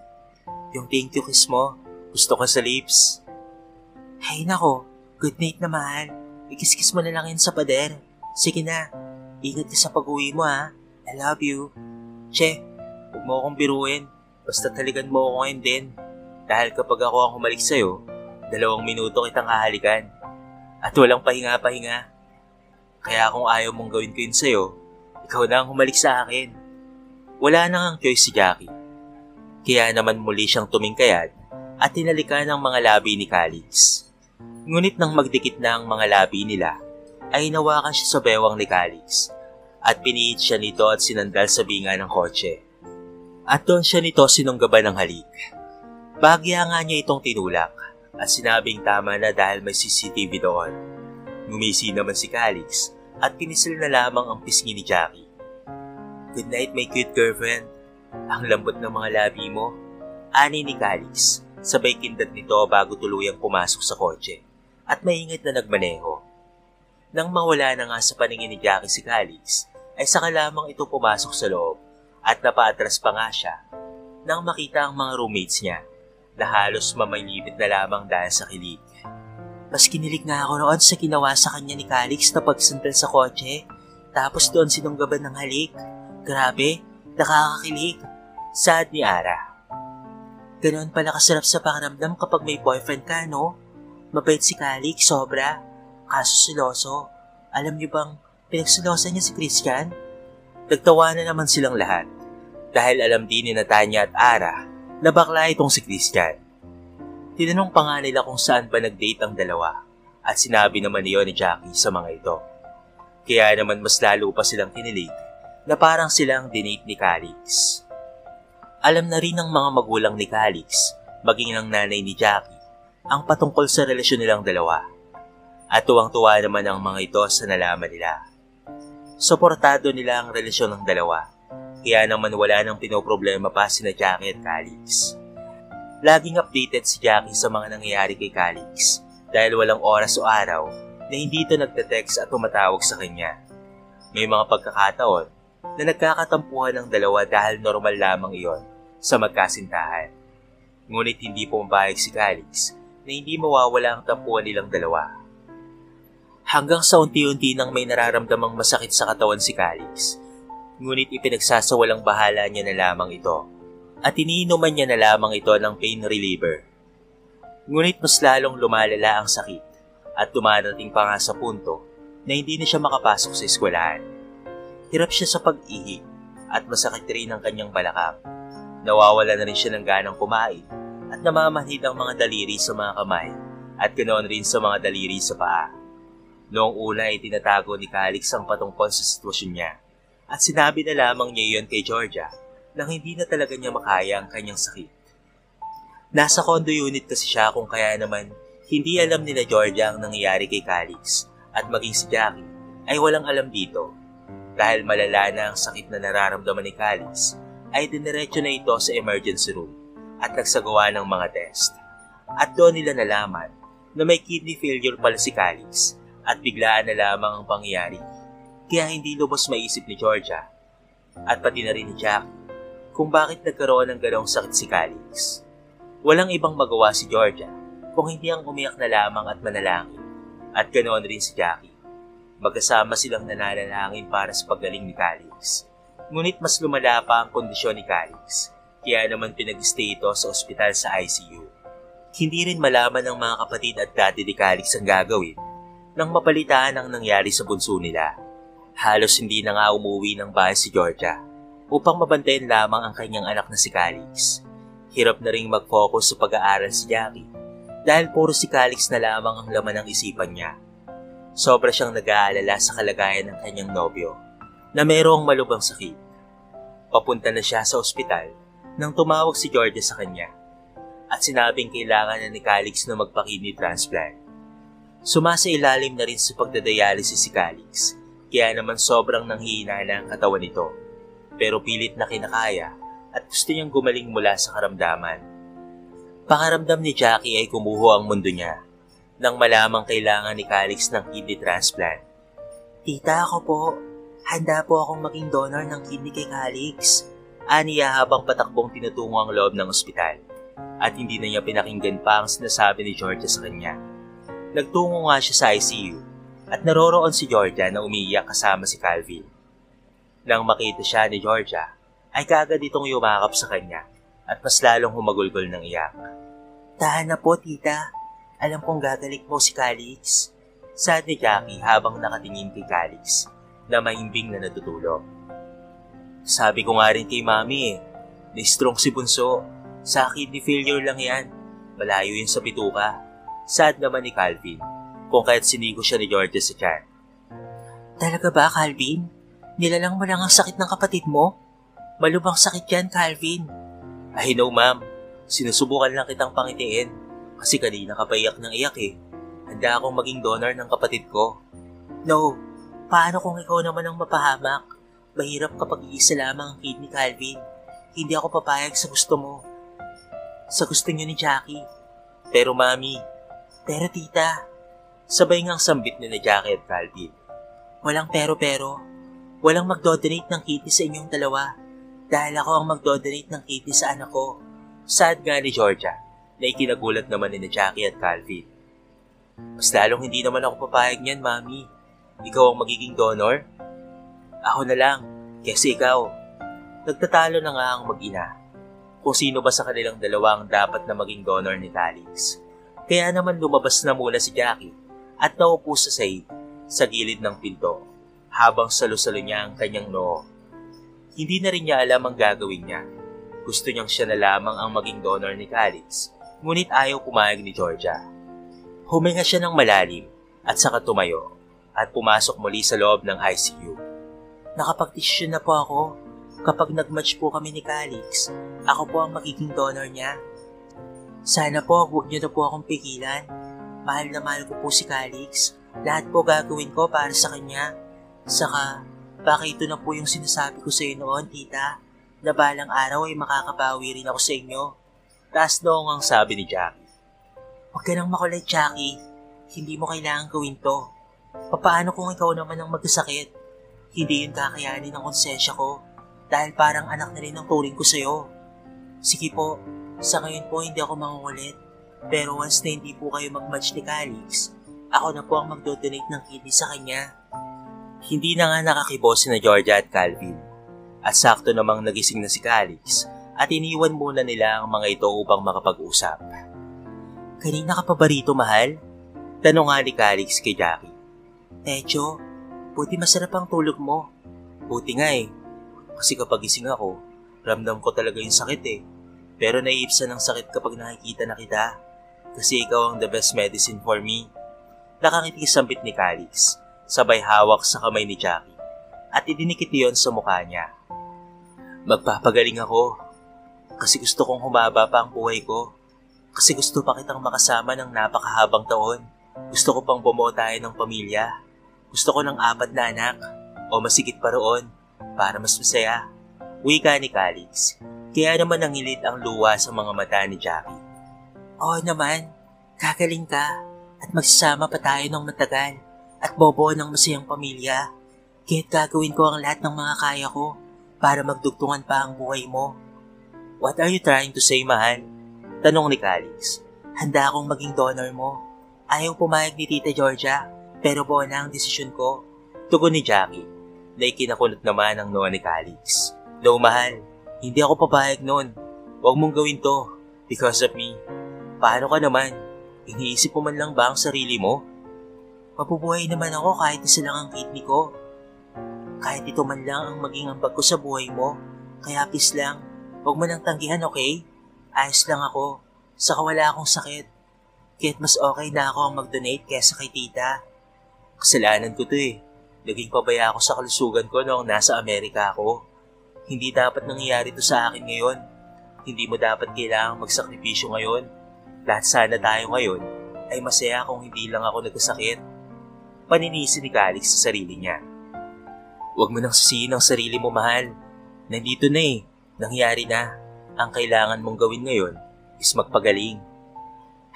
Yung thank you kiss mo. Gusto ko sa lips. Hay nako, good night na mahal. Ikis-kiss mo na lang yun sa pader. Sige na, ingat ka sa pag-uwi mo ha. I love you. Che, huwag mo akong biruin. Basta taligan mo ako ngayon din. Dahil kapag ako ang humalik sa'yo, 2 minuto kitang hahalikan. At walang pahinga-pahinga. Kaya kung ayaw mong gawin ko yun sa'yo, ikaw na ang humalik sa akin. Wala nang ang choice si Jackie. Kaya naman muli siyang tumingkayad at tinalikan ng mga labi ni Calix. Ngunit nang magdikit na ang mga labi nila, ay nawakan siya sa bewang ni Calix at piniit siya nito at sinandal sa binga ng kotse. At doon siya nito sinunggaban ng halik. Bahagya nga niya itong tinulak at sinabing tama na dahil may CCTV doon. Ngumisi naman si Calix at pinisil na lamang ang pisngi ni Jackie. Good night, my cute girlfriend. Ang lambot ng mga labi mo. Ani ni Calix, sabay kindat nito bago tuluyang pumasok sa kotse at maingat na nagmaneho. Nang mawala na nga sa paningin ni Jackie si Calix, ay saka lamang ito pumasok sa loob at napaatras pa nga siya nang makita ang mga roommates niya na halos mamaylipit na lamang dahil sa kilig. Mas kinilig nga ako noon sa ginawa sa kanya ni Calix na pagsandal sa kotse, tapos doon sinunggaban ng halik. Grabe, nakakakilig. Sad ni Ara. Ganoon pala kasarap sa pakiramdam kapag may boyfriend ka, no? Mabait si Calix, sobra. Kaso siloso. Alam niyo bang pinagsilosan niya si Christian? Nagtawa na naman silang lahat dahil alam din ni Tanya at Ara na bakla itong si Christian. Tinanong pa nga nila kung saan ba nag-date ang dalawa at sinabi naman niyo ni Jackie sa mga ito. Kaya naman mas lalo pa silang kinilig na parang silang dinate ni Calix. Alam na rin ng mga magulang ni Calix, maging ng nanay ni Jackie, ang patungkol sa relasyon nilang dalawa. At tuwang-tuwa naman ang mga ito sa nalaman nila. Suportado nila ang relasyon ng dalawa, kaya naman wala nang pinoproblema pa sina Jackie at Calix. Laging updated si Jackie sa mga nangyayari kay Calix dahil walang oras o araw na hindi ito nagte-text at tumatawag sa kanya. May mga pagkakataon na nagkakatampuhan ng dalawa dahil normal lamang iyon sa magkasintahan. Ngunit hindi pumapayag si Calix na hindi mawawala ang tampuhan nilang dalawa. Hanggang sa unti-unti nang may nararamdamang masakit sa katawan si Calix, ngunit ipinagsasawalang bahala niya na lamang ito at iniinuman niya na lamang ito ng pain reliever. Ngunit mas lalong lumalala ang sakit at dumarating pa nga sa punto na hindi na siya makapasok sa eskwelahan. Hirap siya sa pag-ihi at masakit rin ang kanyang balakang Nawawala na rin siya ng ganang kumain at namamanhid ang mga daliri sa mga kamay at ganoon rin sa mga daliri sa paa. Noong una ay tinatago ni Calix ang patungkol sa sitwasyon niya at sinabi na lamang niya iyon kay Georgia nang hindi na talaga niya makaya ang kanyang sakit. Nasa condo unit kasi siya kung kaya naman hindi alam nila Georgia ang nangyayari kay Calix at maging si Jackie ay walang alam dito. Dahil malala na ang sakit na nararamdaman ni Calix ay diniretso na ito sa emergency room at nagsagawa ng mga test. At doon nila nalaman na may kidney failure pala si Calix at biglaan na lamang ang pangyayari. Kaya hindi lubos maisip ni Georgia at pati na rin ni Jackie kung bakit nagkaroon ng ganong sakit si Calix. Walang ibang magawa si Georgia kung hindi ang umiyak na lamang at manalangin at ganoon rin si Jackie. Magkasama silang nananalangin para sa paggaling ni Calix. Ngunit mas lumala pa ang kondisyon ni Calix, kaya naman pinag-stay ito sa ospital sa ICU. Hindi rin malaman ng mga kapatid at dati ni Calix ang gagawin nang mapalitaan ang nangyari sa bunso nila. Halos hindi na nga umuwi ng bahay si Georgia upang mabantayan lamang ang kanyang anak na si Calix. Hirap na ring mag-focus sa pag-aaral si Jackie dahil puro si Calix na lamang ang laman ng isipan niya. Sobra siyang nag-aalala sa kalagayan ng kanyang nobyo na mayroong malubhang sakit. Papunta na siya sa ospital nang tumawag si Georgia sa kanya at sinabing kailangan na ni Calix na magpa-kidney transplant. Sumasailalim na rin sa pagdadialysis si Calix kaya naman sobrang nanghihina na ang katawan nito pero pilit na kinakaya at gusto niyang gumaling mula sa karamdaman. Pakaramdam ni Jackie ay kumuho ang mundo niya nang malamang kailangan ni Calix ng kidney transplant. Tita, ako po. Handa po akong maging donor ng kidney kay Calix. Aniya habang patakbong tinutungo ang loob ng ospital at hindi na niya pinakinggan pa ang sinasabi ni Georgia sa kanya. Nagtungo nga siya sa ICU at naroroon si Georgia na umiiyak kasama si Calvin. Nang makita siya ni Georgia, ay kaagad itong yumakap sa kanya at mas lalong humagulgol ng iyak. Tahan na po, tita. Alam kong gagaling mo si Calix. Sad ni Jackie habang nakatingin kay Calix na mahimbing na natutulog. Sabi ko nga rin kay Mami na-strong si Bunso. Sa kidney failure lang yan. Malayo yun sa bituka. Sad naman ni Calvin kung kahit sinigo siya ni Georgia sa tiyan. Talaga ba, Calvin? Nilalang mo lang ang sakit ng kapatid mo? Malubhang sakit yan, Calvin. I know, ma'am. Sinusubukan lang kitang pangitiin kasi kanina ka pa iyak ng iyak eh. Handa akong maging donor ng kapatid ko. No, paano kung ikaw naman ang mapahamak? Mahirap kapag iisa lamang ang kidney, Calvin. Hindi ako papayag sa gusto mo. Sa gusto niyo ni Jackie. Pero mami. Pero tita. Sabay ngang sambit ni Jackie at Calvin. Walang pero. Walang magdodonate ng kidney sa inyong dalawa. Dahil ako ang magdodonate ng kidney sa anak ko. Sad nga ni Georgia na ikinagulat naman ni Jackie at Calvin. Mas lalong hindi naman ako papayag niyan, Mami. Ikaw ang magiging donor? Ako na lang, kasi ikaw. Nagtatalo na nga ang mag-ina. Kung sino ba sa kanilang dalawa ang dapat na maging donor ni Calix. Kaya naman lumabas na muna si Jackie at naupo sa sahig sa gilid ng pinto habang salo-salo niya ang kanyang noo. Hindi na rin niya alam ang gagawin niya. Gusto niyang siya na lamang ang maging donor ni Calix, ngunit ayaw pumayag ni Georgia. Huminga siya ng malalim at saka tumayo at pumasok muli sa loob ng ICU. Nakapagdesisyon na po ako. Kapag nag-match po kami ni Calix, ako po ang magiging donor niya. Sana po huwag niyo na po akong pigilan. Mahal na mahal ko po si Calix. Lahat po gagawin ko para sa kanya. Saka, baka ito na po yung sinasabi ko sa iyo noon, tita, na balang araw ay makakabawi rin ako sa inyo. Taas noong ang sabi ni Jackie. Huwag ka nang makulit, Jackie. Hindi mo kailangan gawin to. Papaano kung ikaw naman ang magkasakit? Hindi yun kakayanin ng konsensya ko dahil parang anak na rin ang turing ko sa'yo. Sige po, sa ngayon po hindi ako mangungulit. Pero once na hindi po kayo mag-match ni Calix, ako na po ang magdodonate ng kidney sa kanya. Hindi na nga nakakibo sina Georgia at Calvin. At sakto namang nagising na si Calix at iniwan muna nila ang mga ito upang makapag-usap. Kanina ka pa ba rito, mahal? Tanong nga ni Calix kay Jackie. Techo, buti masarap ang tulog mo. Buti nga eh. Kasi kapag gising ako, Ramdam ko talaga yung sakit eh. Pero naiibsan ng sakit kapag nakikita na kita. Kasi ikaw ang the best medicine for me. Nakangiti sambit ni Calix, sabay hawak sa kamay ni Jackie. At idinikit iyon sa mukha niya. Magpapagaling ako. Kasi gusto kong humaba pa ang buhay ko. Kasi gusto pa kitang makasama ng napakahabang taon. Gusto ko pang bumuo tayo ng pamilya. Gusto ko ng 4 na anak. O masigit pa roon. Para mas masaya. Wika ni Calix. Kaya naman nangilit ang luha sa mga mata ni Jackie. Oo naman, kagaling ka. At magsasama pa tayo ng matagal. At bobuo ng masayang pamilya. Kaya't gagawin ko ang lahat ng mga kaya ko para magdugtungan pa ang buhay mo. What are you trying to say, mahal? Tanong ni Calix. Handa akong maging donor mo. Ayaw pumayag ni Tita Georgia, pero buo na ang desisyon ko. Tugon ni Jackie, na ikinakunot naman ang noo ni Calix. No, mahal, hindi ako papayag nun. Huwag mong gawin to, because of me. Paano ka naman? Iniisip mo man lang ba ang sarili mo? Mabubuhay naman ako kahit isa lang ang kidney ko. Kahit ito man lang ang maging ambag ko sa buhay mo, kaya please lang, huwag mo nang tanggihan, okay? Ayos lang ako, saka wala akong sakit. Kaya't mas okay na ako ang mag-donate kesa kay tita. Kasalanan ko to eh. Naging pabaya ako sa kalusugan ko noong nasa Amerika ako. Hindi dapat nangyayari to sa akin ngayon. Hindi mo dapat kailangang magsakripisyo ngayon. Lahat sana tayo ngayon ay masaya kung hindi lang ako nagkasakit. Paninisi ni Calix sa sarili niya. Huwag mo nang sisihin ang sarili mo, mahal. Nandito na eh. Nangyari na. Ang kailangan mong gawin ngayon is magpagaling.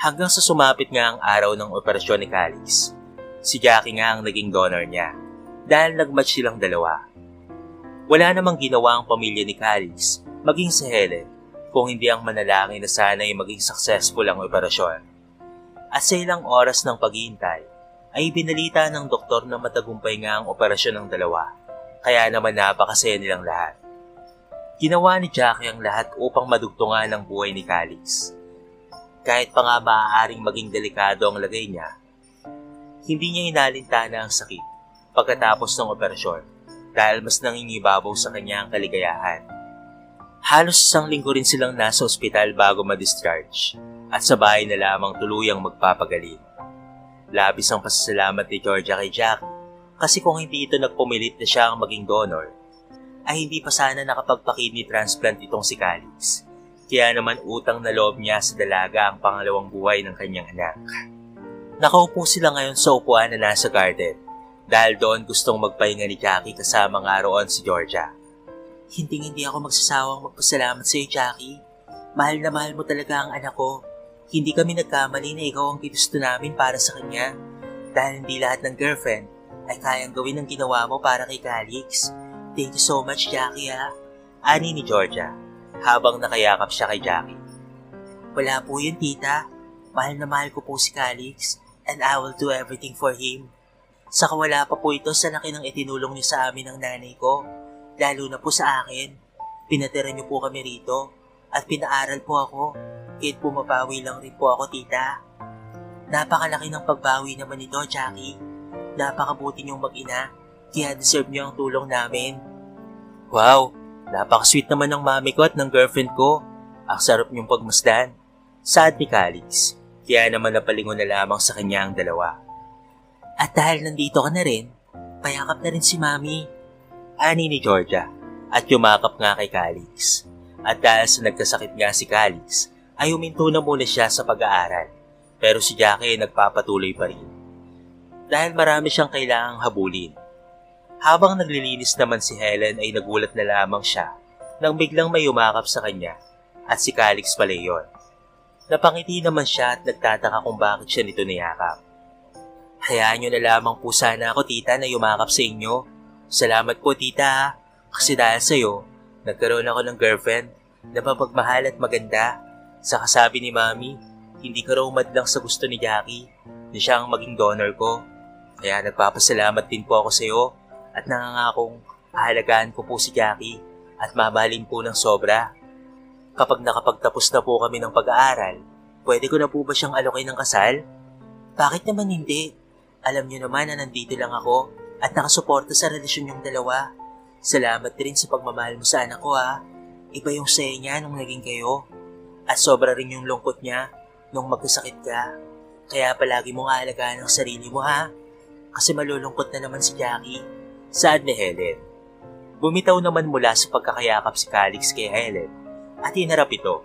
Hanggang sa sumapit nga ang araw ng operasyon ni Calix. Si Jackie nga ang naging donor niya dahil nag-match silang dalawa. Wala namang ginawa ang pamilya ni Calix, maging si Helen, kung hindi ang manalangin na sana ay maging successful ang operasyon. At sa ilang oras ng paghihintay, ay binalita ng doktor na matagumpay nga ang operasyon ng dalawa, kaya naman napakasaya nilang lahat. Ginawa ni Jackie ang lahat upang madugtungan ang buhay ni Calix. Kahit pa nga maaaring maging delikado ang lagay niya, hindi niya inalintana ang sakit pagkatapos ng operasyon dahil mas nangingibabaw sa kanya ang kaligayahan. Halos 1 linggo rin silang nasa ospital bago ma-discharge at sa bahay na lamang tuluyang magpapagaling. Labis ang pasasalamat ni Georgia kay Jackie kasi kung hindi ito nagpumilit na siya ang maging donor, ay hindi pa sana nakapagpa-kidney transplant itong si Calix. Kaya naman utang na loob niya sa dalaga ang pangalawang buhay ng kanyang anak. Nakaupo sila ngayon sa upuan na nasa garden dahil doon gustong magpahinga ni Jackie kasama nga roon si Georgia. Hindi ako magsasawang magpasalamat sa iyo, Jackie. Mahal na mahal mo talaga ang anak ko. Hindi kami nagkamali na ikaw ang ginusto namin para sa kanya dahil hindi lahat ng girlfriend ay kayang gawin ang ginawa mo para kay Calix. Thank you so much, Jackie, ha? Ani ni Georgia habang nakayakap siya kay Jackie. Wala po yun, tita. Mahal na mahal ko po si Calix and I will do everything for him. Saka wala pa po ito sa laki ng itinulong niyo sa amin ng nanay ko. Lalo na po sa akin. Pinatira niyo po kami rito at pinaaral po ako. Kahit pumapawi lang rin po ako, tita. Napakalaki ng pagbawi naman nito, Jackie. Napakabuti niyong mag-ina, kaya deserve niyo ang tulong namin. Wow! Napaka-sweet naman ng mami ko at ng girlfriend ko. Ang sarap niyong pagmasdan. Saad ni Calix, kaya naman napalingon na lamang sa kanya ang dalawa. At dahil nandito ka na rin, payakap na rin si mami. Ani ni Georgia at yumakap nga kay Calix. At dahil sa nagkasakit nga si Calix, ay huminto na muna siya sa pag-aaral. Pero si Jackie ay nagpapatuloy pa rin. Dahil marami siyang kailangang habulin. Habang naglilinis naman si Helen ay nagulat na lamang siya nang biglang may yumakap sa kanya at si Calix pala yun. Napangiti naman siya at nagtataka kung bakit siya nito niyakap. Hayaan niyo na lamang po sana ako, tita, na yumakap sa inyo. Salamat po, tita, kasi dahil sa'yo, nagkaroon ako ng girlfriend na mapagmahal at maganda. Sa kasabi ni mami, hindi ka raw madlang sa gusto ni Jackie na siya ang maging donor ko. Kaya nagpapasalamat din po ako sa'yo. At nangangakong ahalagaan ko po si Jackie at mamahalin po ng sobra. Kapag nakapagtapos na po kami ng pag-aaral, pwede ko na po ba siyang alokin ng kasal? Bakit naman hindi? Alam niyo naman na nandito lang ako at nakasuporta sa relasyon niyong dalawa. Salamat rin sa pagmamahal mo sa anak ko, ha? Iba yung saya niya nung naging kayo. At sobra rin yung lungkot niya nung magkasakit ka. Kaya palagi mong aalagaan ang sarili mo ha. Kasi malulungkot na naman si Jackie. Saad ni Helen. Bumitaw naman mula sa pagkakayakap si Calix kay Helen at hinarap ito.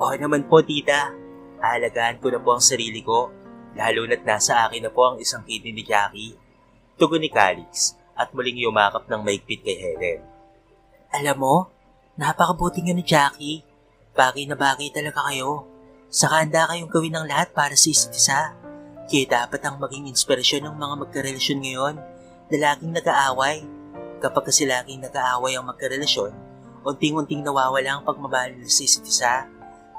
Oo naman po tita. Aalagaan ko na po ang sarili ko. Lalo na't nasa akin na po ang isang kidney ni Jackie. Tugon ni Calix at muling yumakap ng maigpit kay Helen. Alam mo, napakabuti nga ni Jackie. Bagay na bagay talaga kayo. Saka handa kayong gawin ng lahat para sa isa't isa. Kaya dapat ang maging inspirasyon ng mga magkarelasyon ngayon na laging nag-aaway. Kapag kasi laging nag-aaway ang magkarelasyon, unting-unting nawawala ang pagmamahal nila sa isa't isa.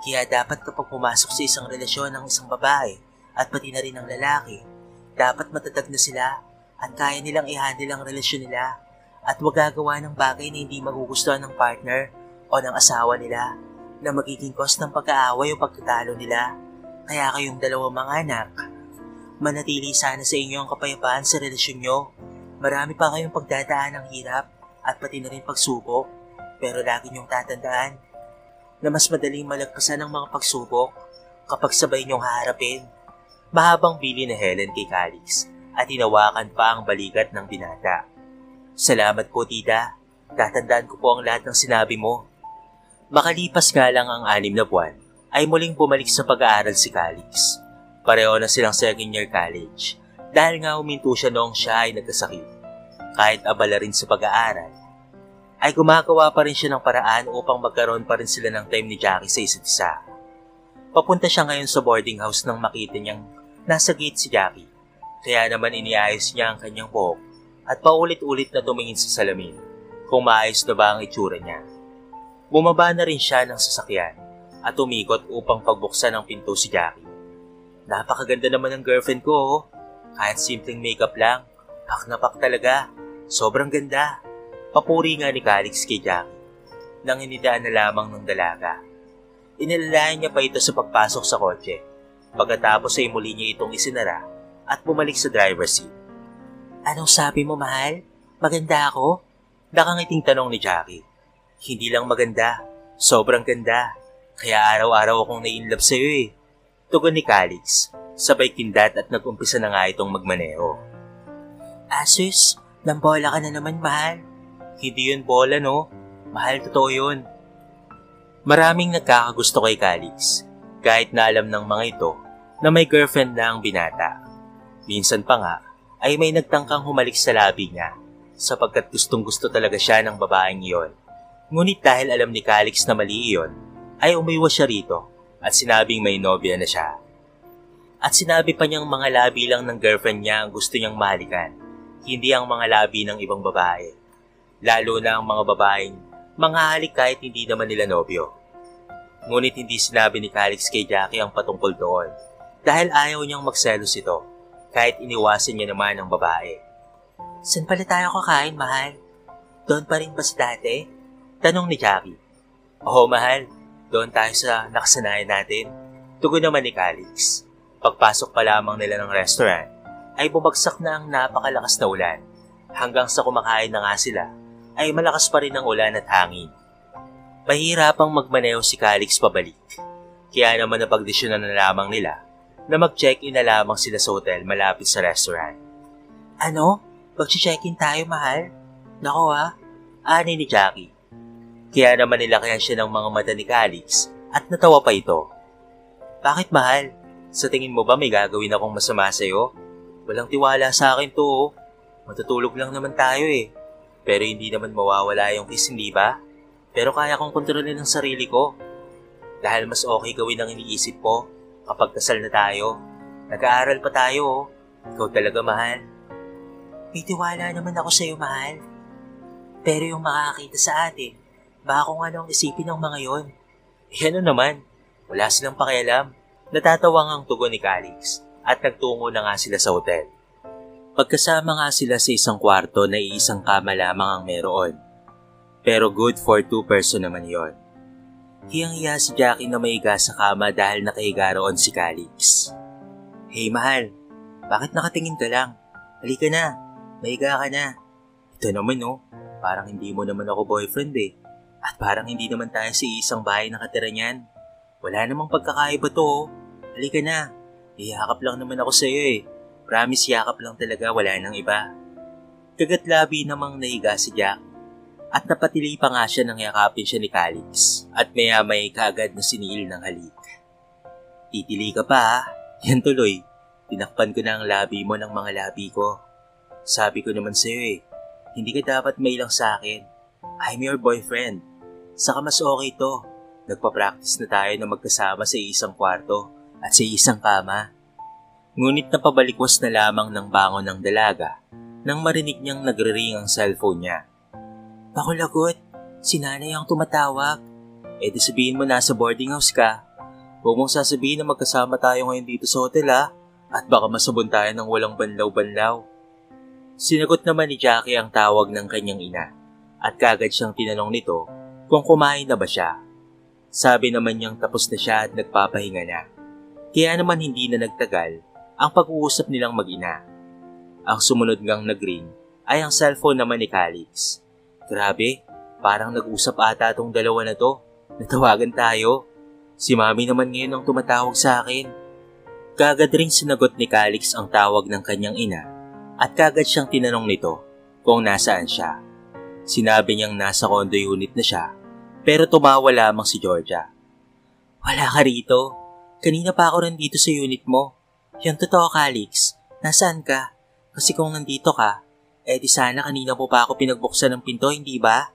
Kaya dapat kapag pumasok sa isang relasyon ng isang babae at pati na rin ng lalaki, dapat matatag na sila at kaya nilang i-handle ang relasyon nila at wag gagawa ng bagay na hindi magugustuhan ng partner o ng asawa nila na magiging cause ng pag-aaway o pagtatalo nila. Kaya kayong dalawang mga anak, manatili sana sa inyo ang kapayapaan sa relasyon nyo. Marami pa kayong pagdadaan ng hirap at pati na rin pagsubok, pero lagi nyong tatandaan na mas madaling malagpasan ng mga pagsubok kapag sabay nyong haharapin. Mahabang bili ni Helen kay Calix at hinawakan pa ang balikat ng binata. Salamat po tita, tatandaan ko po ang lahat ng sinabi mo. Makalipas nga lang ang 6 na buwan, ay muling bumalik sa pag-aaral si Calix. Pareho na silang second year college dahil nga huminto siya noong siya ay nagkasakit. Kahit abala rin sa pag-aaral, ay gumagawa pa rin siya ng paraan upang magkaroon pa rin sila ng time ni Jackie sa isa't isa. Papunta siya ngayon sa boarding house nang makita niyang nasa gate si Jackie. Kaya naman iniayos niya ang kanyang buhok at paulit-ulit na tumingin sa salamin kung maayos na ba ang itsura niya. Bumaba na rin siya ng sasakyan at umikot upang pagbuksan ng pinto si Jackie. Napakaganda naman ng girlfriend ko oh. Kahit simpleng makeup lang, pak na pak talaga. Sobrang ganda. Papuri nga ni Calix kay Jackie nang hinidaan na lamang ng dalaga. Inilalayan niya pa ito sa pagpasok sa kotse. Pagkatapos ay muli niya itong isinara at bumalik sa driver's seat. Anong sabi mo mahal? Maganda ako? Nakangiting tanong ni Jackie. Hindi lang maganda, sobrang ganda. Kaya araw-araw akong nai-inlove sa'yo eh. Tugon ni Calix, sabay kindat at nag-umpisa na nga itong magmaneho. Asus, nambola ka na naman mahal. Hindi yun bola no, mahal totoo yun. Maraming nagkakagusto kay Calix, kahit na alam ng mga ito na may girlfriend na ang binata. Minsan pa nga ay may nagtangkang humalik sa labi niya sapagkat gustong-gusto talaga siya ng babaeng iyon. Ngunit dahil alam ni Calix na mali iyon, ay umiwas siya rito at sinabing may nobya na siya. At sinabi pa niyang mga labi lang ng girlfriend niya ang gusto niyang mahalikan, hindi ang mga labi ng ibang babae. Lalo na ang mga babaeng manghahalik kahit hindi naman nila nobyo. Ngunit hindi sinabi ni Calix kay Jackie ang patungkol doon dahil ayaw niyang magselos ito kahit iniwasan niya naman ang babae. San pala tayo kakain, mahal? Doon pa rin ba si dati? Tanong ni Jackie. Oo, mahal. Doon tayo sa nakasanayan natin. Tugon naman ni Calix. Pagpasok pa lamang nila ng restaurant, ay bumagsak na ang napakalakas na ulan. Hanggang sa kumakain na nga sila, ay malakas pa rin ang ulan at hangin. Mahirapang magmaneho si Calix pabalik. Kaya naman napagdesyonan na lamang nila na mag-check-in na lamang sila sa hotel malapit sa restaurant. Ano? Mag-check-in tayo, mahal? Nako ha? Ani ni Jackie. Kaya naman nilakayan siya ng mga mata ni Calix at natawa pa ito. Bakit mahal? Sa tingin mo ba may gagawin akong masama sa'yo? Walang tiwala sa akin to oh. Matutulog lang naman tayo eh. Pero hindi naman mawawala yung kiss, hindi ba? Pero kaya kong kontrolin ang sarili ko. Dahil mas okay gawin ang iniisip ko kapag kasal na tayo. Nag-aaral pa tayo oh. Ikaw talaga mahal. May tiwala naman ako sa'yo, mahal. Pero yung makakita sa atin, baka kung ano ang isipin ng mga yon. Ano naman, wala silang pakialam. Natatawang ang tugon ni Calix at nagtungo na nga sila sa hotel. Pagkasama nga sila sa isang kwarto na iisang kama lamang ang meron. Pero good for 2 person naman yon. Hiyang-hiya si Jackie na maiga sa kama dahil nakahiga roon si Calix. Hey mahal, bakit nakatingin ka lang? Halika na, maiga ka na. Ito naman oh, parang hindi mo naman ako boyfriend eh. At parang hindi naman tayo sa isang bahay nakatira niyan. Wala namang pagkakaiba to. Halika na. Iyakap lang naman ako sa'yo eh. Promise, yakap lang talaga, wala nang iba. Kagatlabi namang nahiga si Jack. At napatili pa nga siya nang yakapin siya ni Calix. At maya-may kaagad na siniil ng halik. Titili ka pa ha? Yan tuloy. Tinakpan ko na ang labi mo ng mga labi ko. Sabi ko naman sa'yo eh, hindi ka dapat may lang sa akin. I'm your boyfriend. Saka mas okay to. Nagpa-practice na tayo na magkasama sa isang kwarto at sa isang kama. Ngunit napabalikwas na lamang ng bangon ng dalaga nang marinig niyang nagre-ring ang cellphone niya. Ako lagot, si nanay ang tumatawag. Di sabihin mo nasa boarding house ka. Huwag mong sasabihin na magkasama tayo ngayon dito sa hotel ha, at baka masabon tayo ng walang banlaw-banlaw. Sinagot naman ni Jackie ang tawag ng kanyang ina at kagad siyang tinanong nito kung kumain na ba siya. Sabi naman niyang tapos na siya at nagpapahinga na. Kaya naman hindi na nagtagal ang pag-uusap nilang mag-ina. Ang sumunod ngang nag-ring ay ang cellphone naman ni Calix. Grabe, parang nag-usap ata tong dalawa na to. Natawagan tayo. Si Mami naman ngayon ang tumatawag sa akin. Kagad ring sinagot ni Calix ang tawag ng kanyang ina at kagad siyang tinanong nito kung nasaan siya. Sinabi niyang nasa condo unit na siya pero tumawa lamang si Georgia. Wala ka rito. Kanina pa ako nandito sa unit mo. Yan totoo, Calix. Nasaan ka? Kasi kung nandito ka, di sana kanina mo pa ako pinagbuksan ng pinto, hindi ba?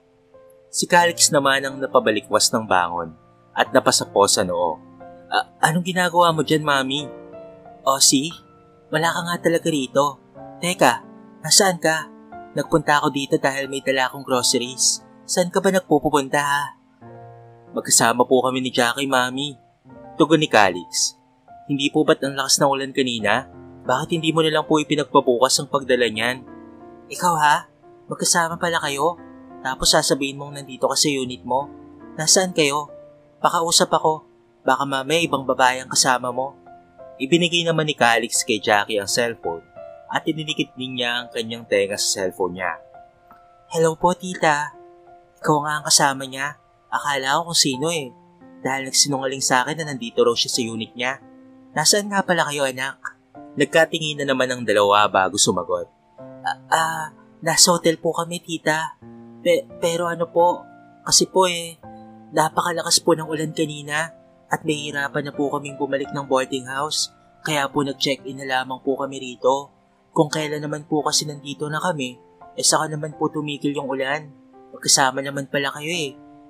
Si Calix naman ang napabalikwas ng bangon at napasapo sa noo. Anong ginagawa mo dyan, Mami? See? Wala ka nga talaga rito. Teka, nasaan ka? Nagpunta ako dito dahil may dala akong groceries. Saan ka ba nagpupunta ha? Magkasama po kami ni Jackie, Mami. Tugon ni Calix. Hindi po ba't ang lakas ng ulan kanina? Bakit hindi mo nalang po ipinagpabukas ang pagdala niyan? Ikaw ha? Magkasama pala kayo? Tapos sasabihin mong nandito ka sa unit mo? Nasaan kayo? Pakausap ako. Baka mamaya ibang babae ang kasama mo. Ibinigay naman ni Calix kay Jackie ang cellphone at ininikit din niya ang kanyang tenga sa cellphone niya. Hello po, tita. Ikaw nga ang kasama niya. Akala ko kung sino eh. Dahil nagsinungaling sa akin na nandito raw siya sa unit niya. Nasaan nga pala kayo, anak? Nagkatingin na naman ang dalawa bago sumagot. Nasa hotel po kami, tita. Pero ano po, kasi po napakalakas po ng ulan kanina at may hirapan na po kaming bumalik ng boarding house. Kaya po nag-check-in na lamang po kami rito. Kung kailan naman po kasi nandito na kami, saka naman po tumigil yung ulan. Magkasama naman pala kayo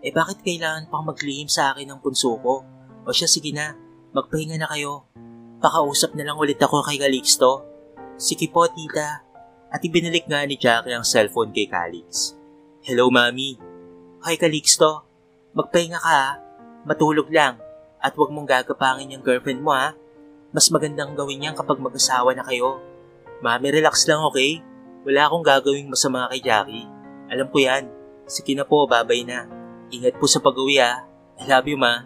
bakit kailangan pang maglihim sa akin ng punso ko? O siya, sige na, magpahinga na kayo. Pakausap na lang ulit ako kay Calixto. Sige po, tita. At ibinalik nga ni Jackie ang cellphone kay Calix. Hello, Mami. Kay Calixto, magpahinga ka ha. Matulog lang. At huwag mong gagapangin yung girlfriend mo ha. Mas magandang gawin yan kapag mag-asawa na kayo. Mami, relax lang, okay? Wala akong gagawing masama kay Jackie. Alam ko yan. Sige na po, babay na. Ingat po sa pag-uwi ha. I love you, Ma.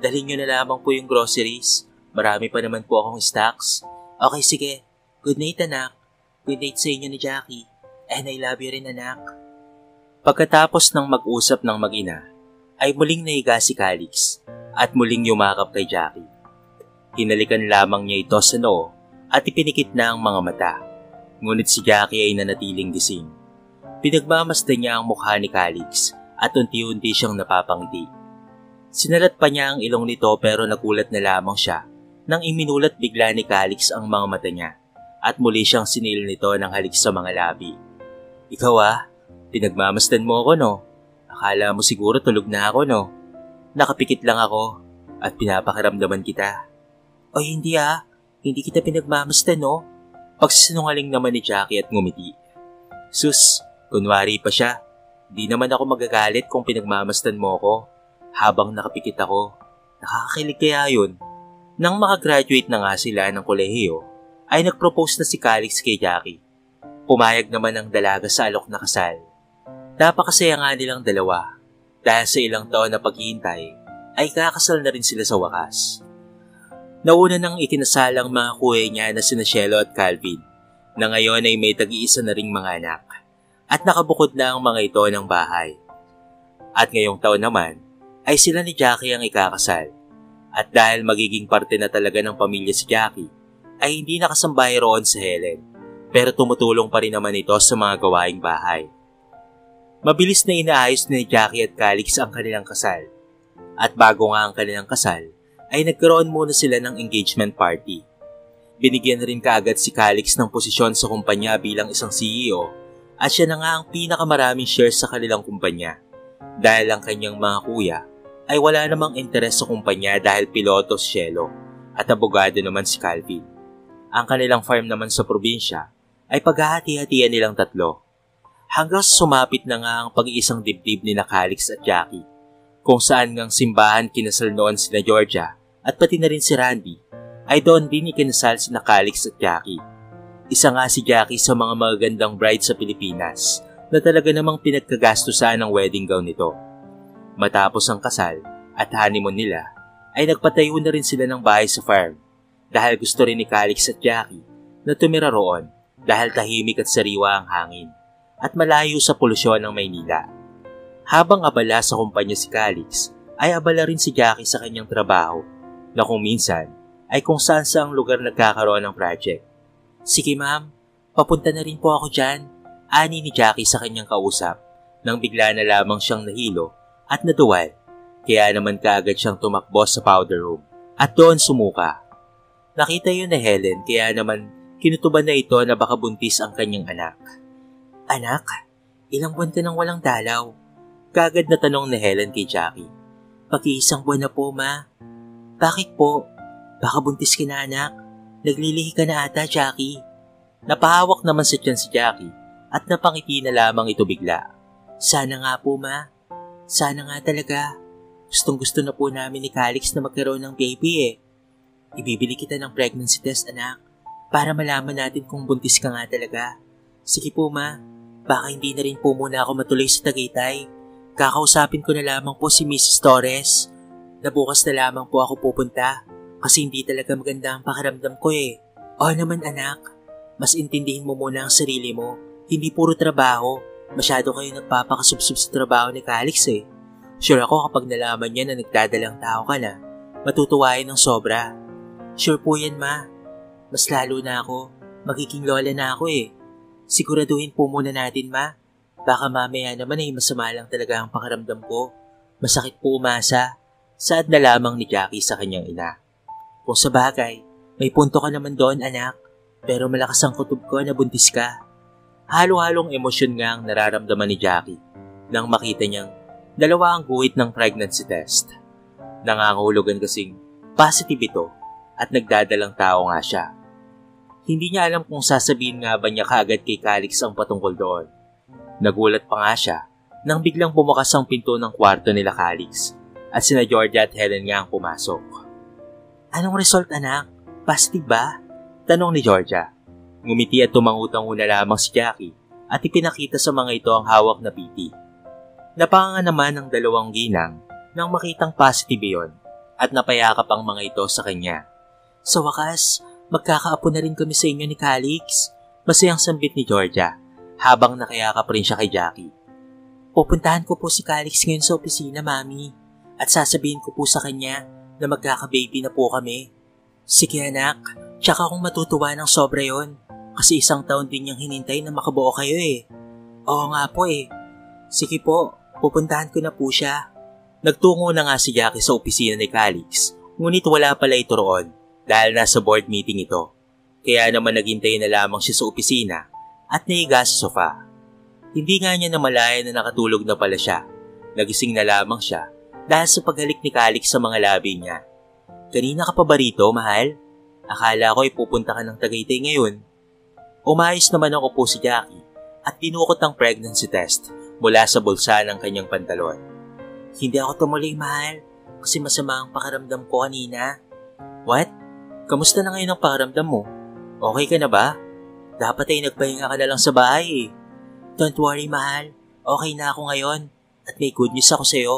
Dalhin nyo na lamang po yung groceries. Marami pa naman po akong stocks. Okay, sige. Good night, anak. Good night sa inyo ni Jackie. And I love you rin, anak. Pagkatapos ng mag-usap ng mag-ina, ay muling nahiga si Calix at muling yumakap kay Jackie. Hinalikan lamang niya ito sa noo at ipinikit na ang mga mata. Ngunit si Jackie ay nanatiling gising. Pinagmamasdan niya ang mukha ni Calix at unti-unti siyang napapangiti. Sinalat pa niya ang ilong nito pero nagulat na lamang siya nang iminulat bigla ni Calix ang mga mata niya at muli siyang sinil nito ng halik sa mga labi. Ikaw pinagmamasdan mo ako no? Akala mo siguro tulog na ako no? Nakapikit lang ako at pinapakiramdaman kita. Hindi hindi kita pinagmamasdan no? Pagsisinungaling naman ni Jackie at ngumiti. Sus, kunwari pa siya. Di naman ako magagalit kung pinagmamasdan mo ako habang nakapikit ako. Nakakakilig kaya yun. Nang makagraduate na nga sila ng kolehiyo, ay nagpropose na si Calix kay Jackie. Pumayag naman ang dalaga sa alok na kasal. Napakasaya nga nilang dalawa dahil sa ilang taon na paghihintay ay kakasal na rin sila sa wakas. Nauna nang ikinasalang mga kuya niya na sina Cielo at Calvin na ngayon ay may tag-iisa na ring mga anak at nakabukod na ang mga ito ng bahay. At ngayong taon naman ay sila ni Jackie ang ikakasal. At dahil magiging parte na talaga ng pamilya si Jackie, ay hindi nakasambahay roon sa Helen, pero tumutulong pa rin naman ito sa mga gawaing bahay. Mabilis na inaayos ni Jackie at Calix ang kanilang kasal. At bago nga ang kanilang kasal, ay nagkaroon muna sila ng engagement party. Binigyan rin kaagad si Calix ng posisyon sa kumpanya bilang isang CEO at siya na nga ang pinakamaraming shares sa kanilang kumpanya. Dahil ang kanyang mga kuya ay wala namang interes sa kumpanya dahil piloto si Cielo at abogado naman si Calvin. Ang kanilang farm naman sa probinsya ay paghahati-hatian nilang tatlo. Hanggang sumapit na nga ang pag-iisang dibdib ni Calix at Jackie, kung saan ngang simbahan kinasal noon sina Georgia at pati na rin si Randy, ay doon din ikinasal sina Calix at Jackie. Isa nga si Jackie sa mga magagandang bride sa Pilipinas na talaga namang pinagkagastusan ang wedding gown nito. Matapos ang kasal at honeymoon nila, ay nagpatayo na rin sila ng bahay sa farm dahil gusto rin ni Calix at Jackie na tumira roon dahil tahimik at sariwa ang hangin at malayo sa polusyon ng Maynila. Habang abala sa kumpanya si Calix, ay abala rin si Jackie sa kanyang trabaho na kung minsan ay kung saan saang lugar nagkakaroon ng project. Sige ma'am, papunta na rin po ako dyan, ani ni Jackie sa kanyang kausap nang bigla na lamang siyang nahilo at naduwal. Kaya naman kaagad siyang tumakbo sa powder room at doon sumuka. Nakita yun na Helen kaya naman kinutuban na ito na baka buntis ang kanyang anak. Anak, ilang buwan ka nang walang dalaw? Kaagad na tanong ni Helen kay Jackie. Pag-iisang buwan na po, ma. Bakit po? Baka buntis ka na, anak. Naglilihi ka na ata, Jackie. Napahawak naman sa tiyan si Jackie at napangiti na lamang ito bigla. Sana nga po, ma. Sana nga talaga. Gustong-gusto na po namin ni Calix na magkaroon ng baby eh. Ibibili kita ng pregnancy test, anak, para malaman natin kung buntis ka nga talaga. Sige po, ma. Baka hindi na rin po muna ako matuloy sa Tagaytay. Kakausapin ko na lamang po si Mrs. Torres. Na bukas na lamang po ako pupunta kasi hindi talaga maganda ang pakiramdam ko eh. Oo naman anak, mas intindihin mo muna ang sarili mo. Hindi puro trabaho. Masyado kayo nagpapakasubsob sa trabaho ni Calix eh. Sure ako kapag nalaman niya na nagdadalang tao ka na, matutuwain ng sobra. Sure po yan ma. Mas lalo na ako. Magiging lola na ako eh. Siguraduhin po muna natin, ma. Baka mamaya naman ay masama lang talaga ang pakiramdam ko. Masakit po umasa. Saad na lamang ni Jackie sa kanyang ina. Kung sa bagay, may punto ka naman doon, anak. Pero malakas ang kutob ko na buntis ka. Halo-halong emosyon nga ang nararamdaman ni Jackie nang makita niyang dalawa ang guhit ng pregnancy test. Nangangahulugan kasing positive ito at nagdadalang tao nga siya. Hindi niya alam kung sasabihin nga ba niya kaagad kay Calix ang patungkol doon. Nagulat pa nga siya nang biglang bumukas ang pinto ng kwarto nila Calix at sina Georgia at Helen nga ang pumasok. Anong result anak? Positive ba? Tanong ni Georgia. Ngumiti at tumangutang una lamang si Jackie at ipinakita sa mga ito ang hawak na PT. Napanganga naman ng dalawang ginang nang makitang positive iyon at napayakap ang mga ito sa kanya. Sa wakas, magkakaapo na rin kami sa inyo ni Calix. Masayang sambit ni Georgia habang nakayakap rin siya kay Jackie. Pupuntahan ko po si Calix ngayon sa opisina, Mami. At sasabihin ko po sa kanya na magkaka-baby na po kami. Sige anak, tsaka kung matutuwa ng sobra yon. Kasi 1 taon din niyang hinintay na makabuo kayo eh. Oo nga po eh. Sige po, pupuntahan ko na po siya. Nagtungo na nga si Jackie sa opisina ni Calix, ngunit wala pala ito roon. Dahil nasa board meeting ito. Kaya naman naghintay na lamang siya sa opisina at nahiga sa sofa. Hindi nga niya namalayan na nakatulog na pala siya. Nagising na lamang siya dahil sa paghalik ni Calix sa mga labi niya. Kanina ka pa ba rito, mahal? Akala ko ay pupunta ka ng Tagaytay ngayon. Umayos naman ako po si Jackie at dinukot ang pregnancy test mula sa bulsa ng kanyang pantalon. Hindi ako tumuloy, mahal, kasi masama ang pakiramdam ko kanina. What? Kamusta na ngayon ang pakiramdam mo? Okay ka na ba? Dapat ay nagpahinga ka na lang sa bahay eh. Don't worry mahal, okay na ako ngayon at may good news ako sa'yo.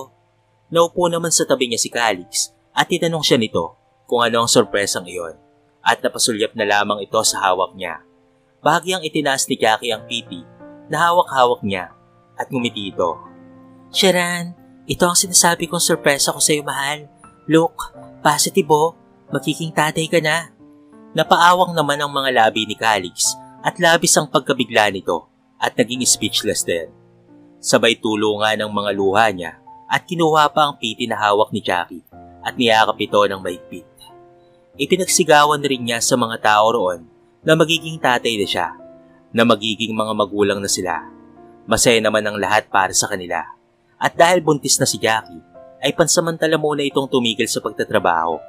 Naupo naman sa tabi niya si Calix at itanong siya nito kung ano ang sorpresang iyon at napasulyap na lamang ito sa hawak niya. Bahagyang itinaas ni Jackie ang PT na hawak-hawak niya at ngumiti ito. Sharan, Ito ang sinasabi kong sorpresa ko sa'yo, mahal. Look, positive oh. Magiging tatay ka na. Napaawang naman ang mga labi ni Calix at labis ang pagkabigla nito at naging speechless din. Sabay tulungan ng mga luha niya at kinuha pa ang piti na hawak ni Jackie at niyakap ito ng mahigpit. Ipinagsigawan rin niya sa mga tao roon na magiging tatay na siya, na magiging mga magulang na sila. Masaya naman ang lahat para sa kanila. At dahil buntis na si Jackie, ay pansamantala muna itong tumigil sa pagtatrabaho.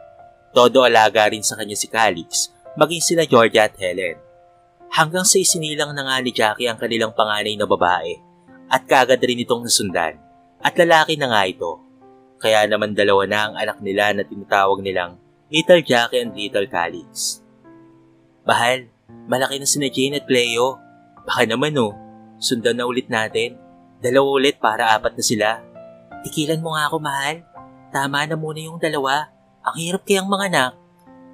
Todo alaga rin sa kanya si Calix, maging sina Georgia at Helen. Hanggang sa isinilang na nga ni Jackie ang kanilang panganay na babae at kaagad rin itong nasundan at lalaki na nga ito. Kaya naman dalawa na ang anak nila na tinatawag nilang Little Jackie and Little Calix. Bahal, malaki na sina Jane at Cleo. Baka naman sundan na ulit natin. 2 ulit para 4 na sila. Tikilan mo nga ako, mahal. Tama na muna yung 2. Ang hirap kayang mga anak.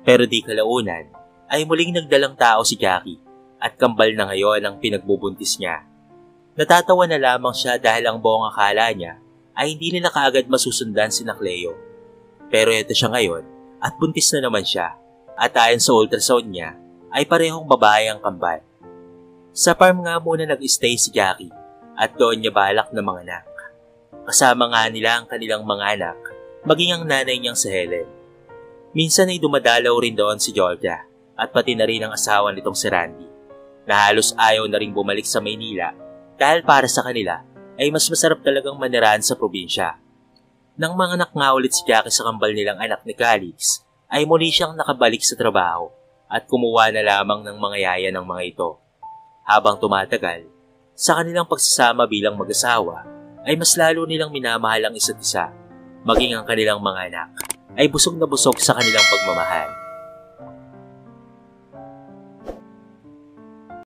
Pero di kalaunan ay muling nagdalang tao si Jackie at kambal na ngayon ang pinagbubuntis niya. Natatawa na lamang siya dahil ang buong akala niya ay hindi nila kaagad masusundan sina Cleo. Pero ito siya ngayon at buntis na naman siya at ayon sa ultrasound niya ay parehong babae ang kambal. Sa farm nga muna nag-stay si Jackie at doon niya balak na mga anak. Kasama nga nila ang kanilang mga anak, maging ang nanay niyang si Helen. Minsan ay dumadalaw rin doon si Georgia at pati na rin ang asawa nitong si Randy, na halos ayaw na rin bumalik sa Maynila dahil para sa kanila ay mas masarap talagang manirahan sa probinsya. Nang mga anak nga ulit si Jackie sa kambal nilang anak ni Calix, ay muli siyang nakabalik sa trabaho at kumuha na lamang ng mga yaya ng mga ito. Habang tumatagal, sa kanilang pagsasama bilang mag-asawa, ay mas lalo nilang minamahal ang isa't isa, maging ang kanilang mga anak ay busog na busog sa kanilang pagmamahal.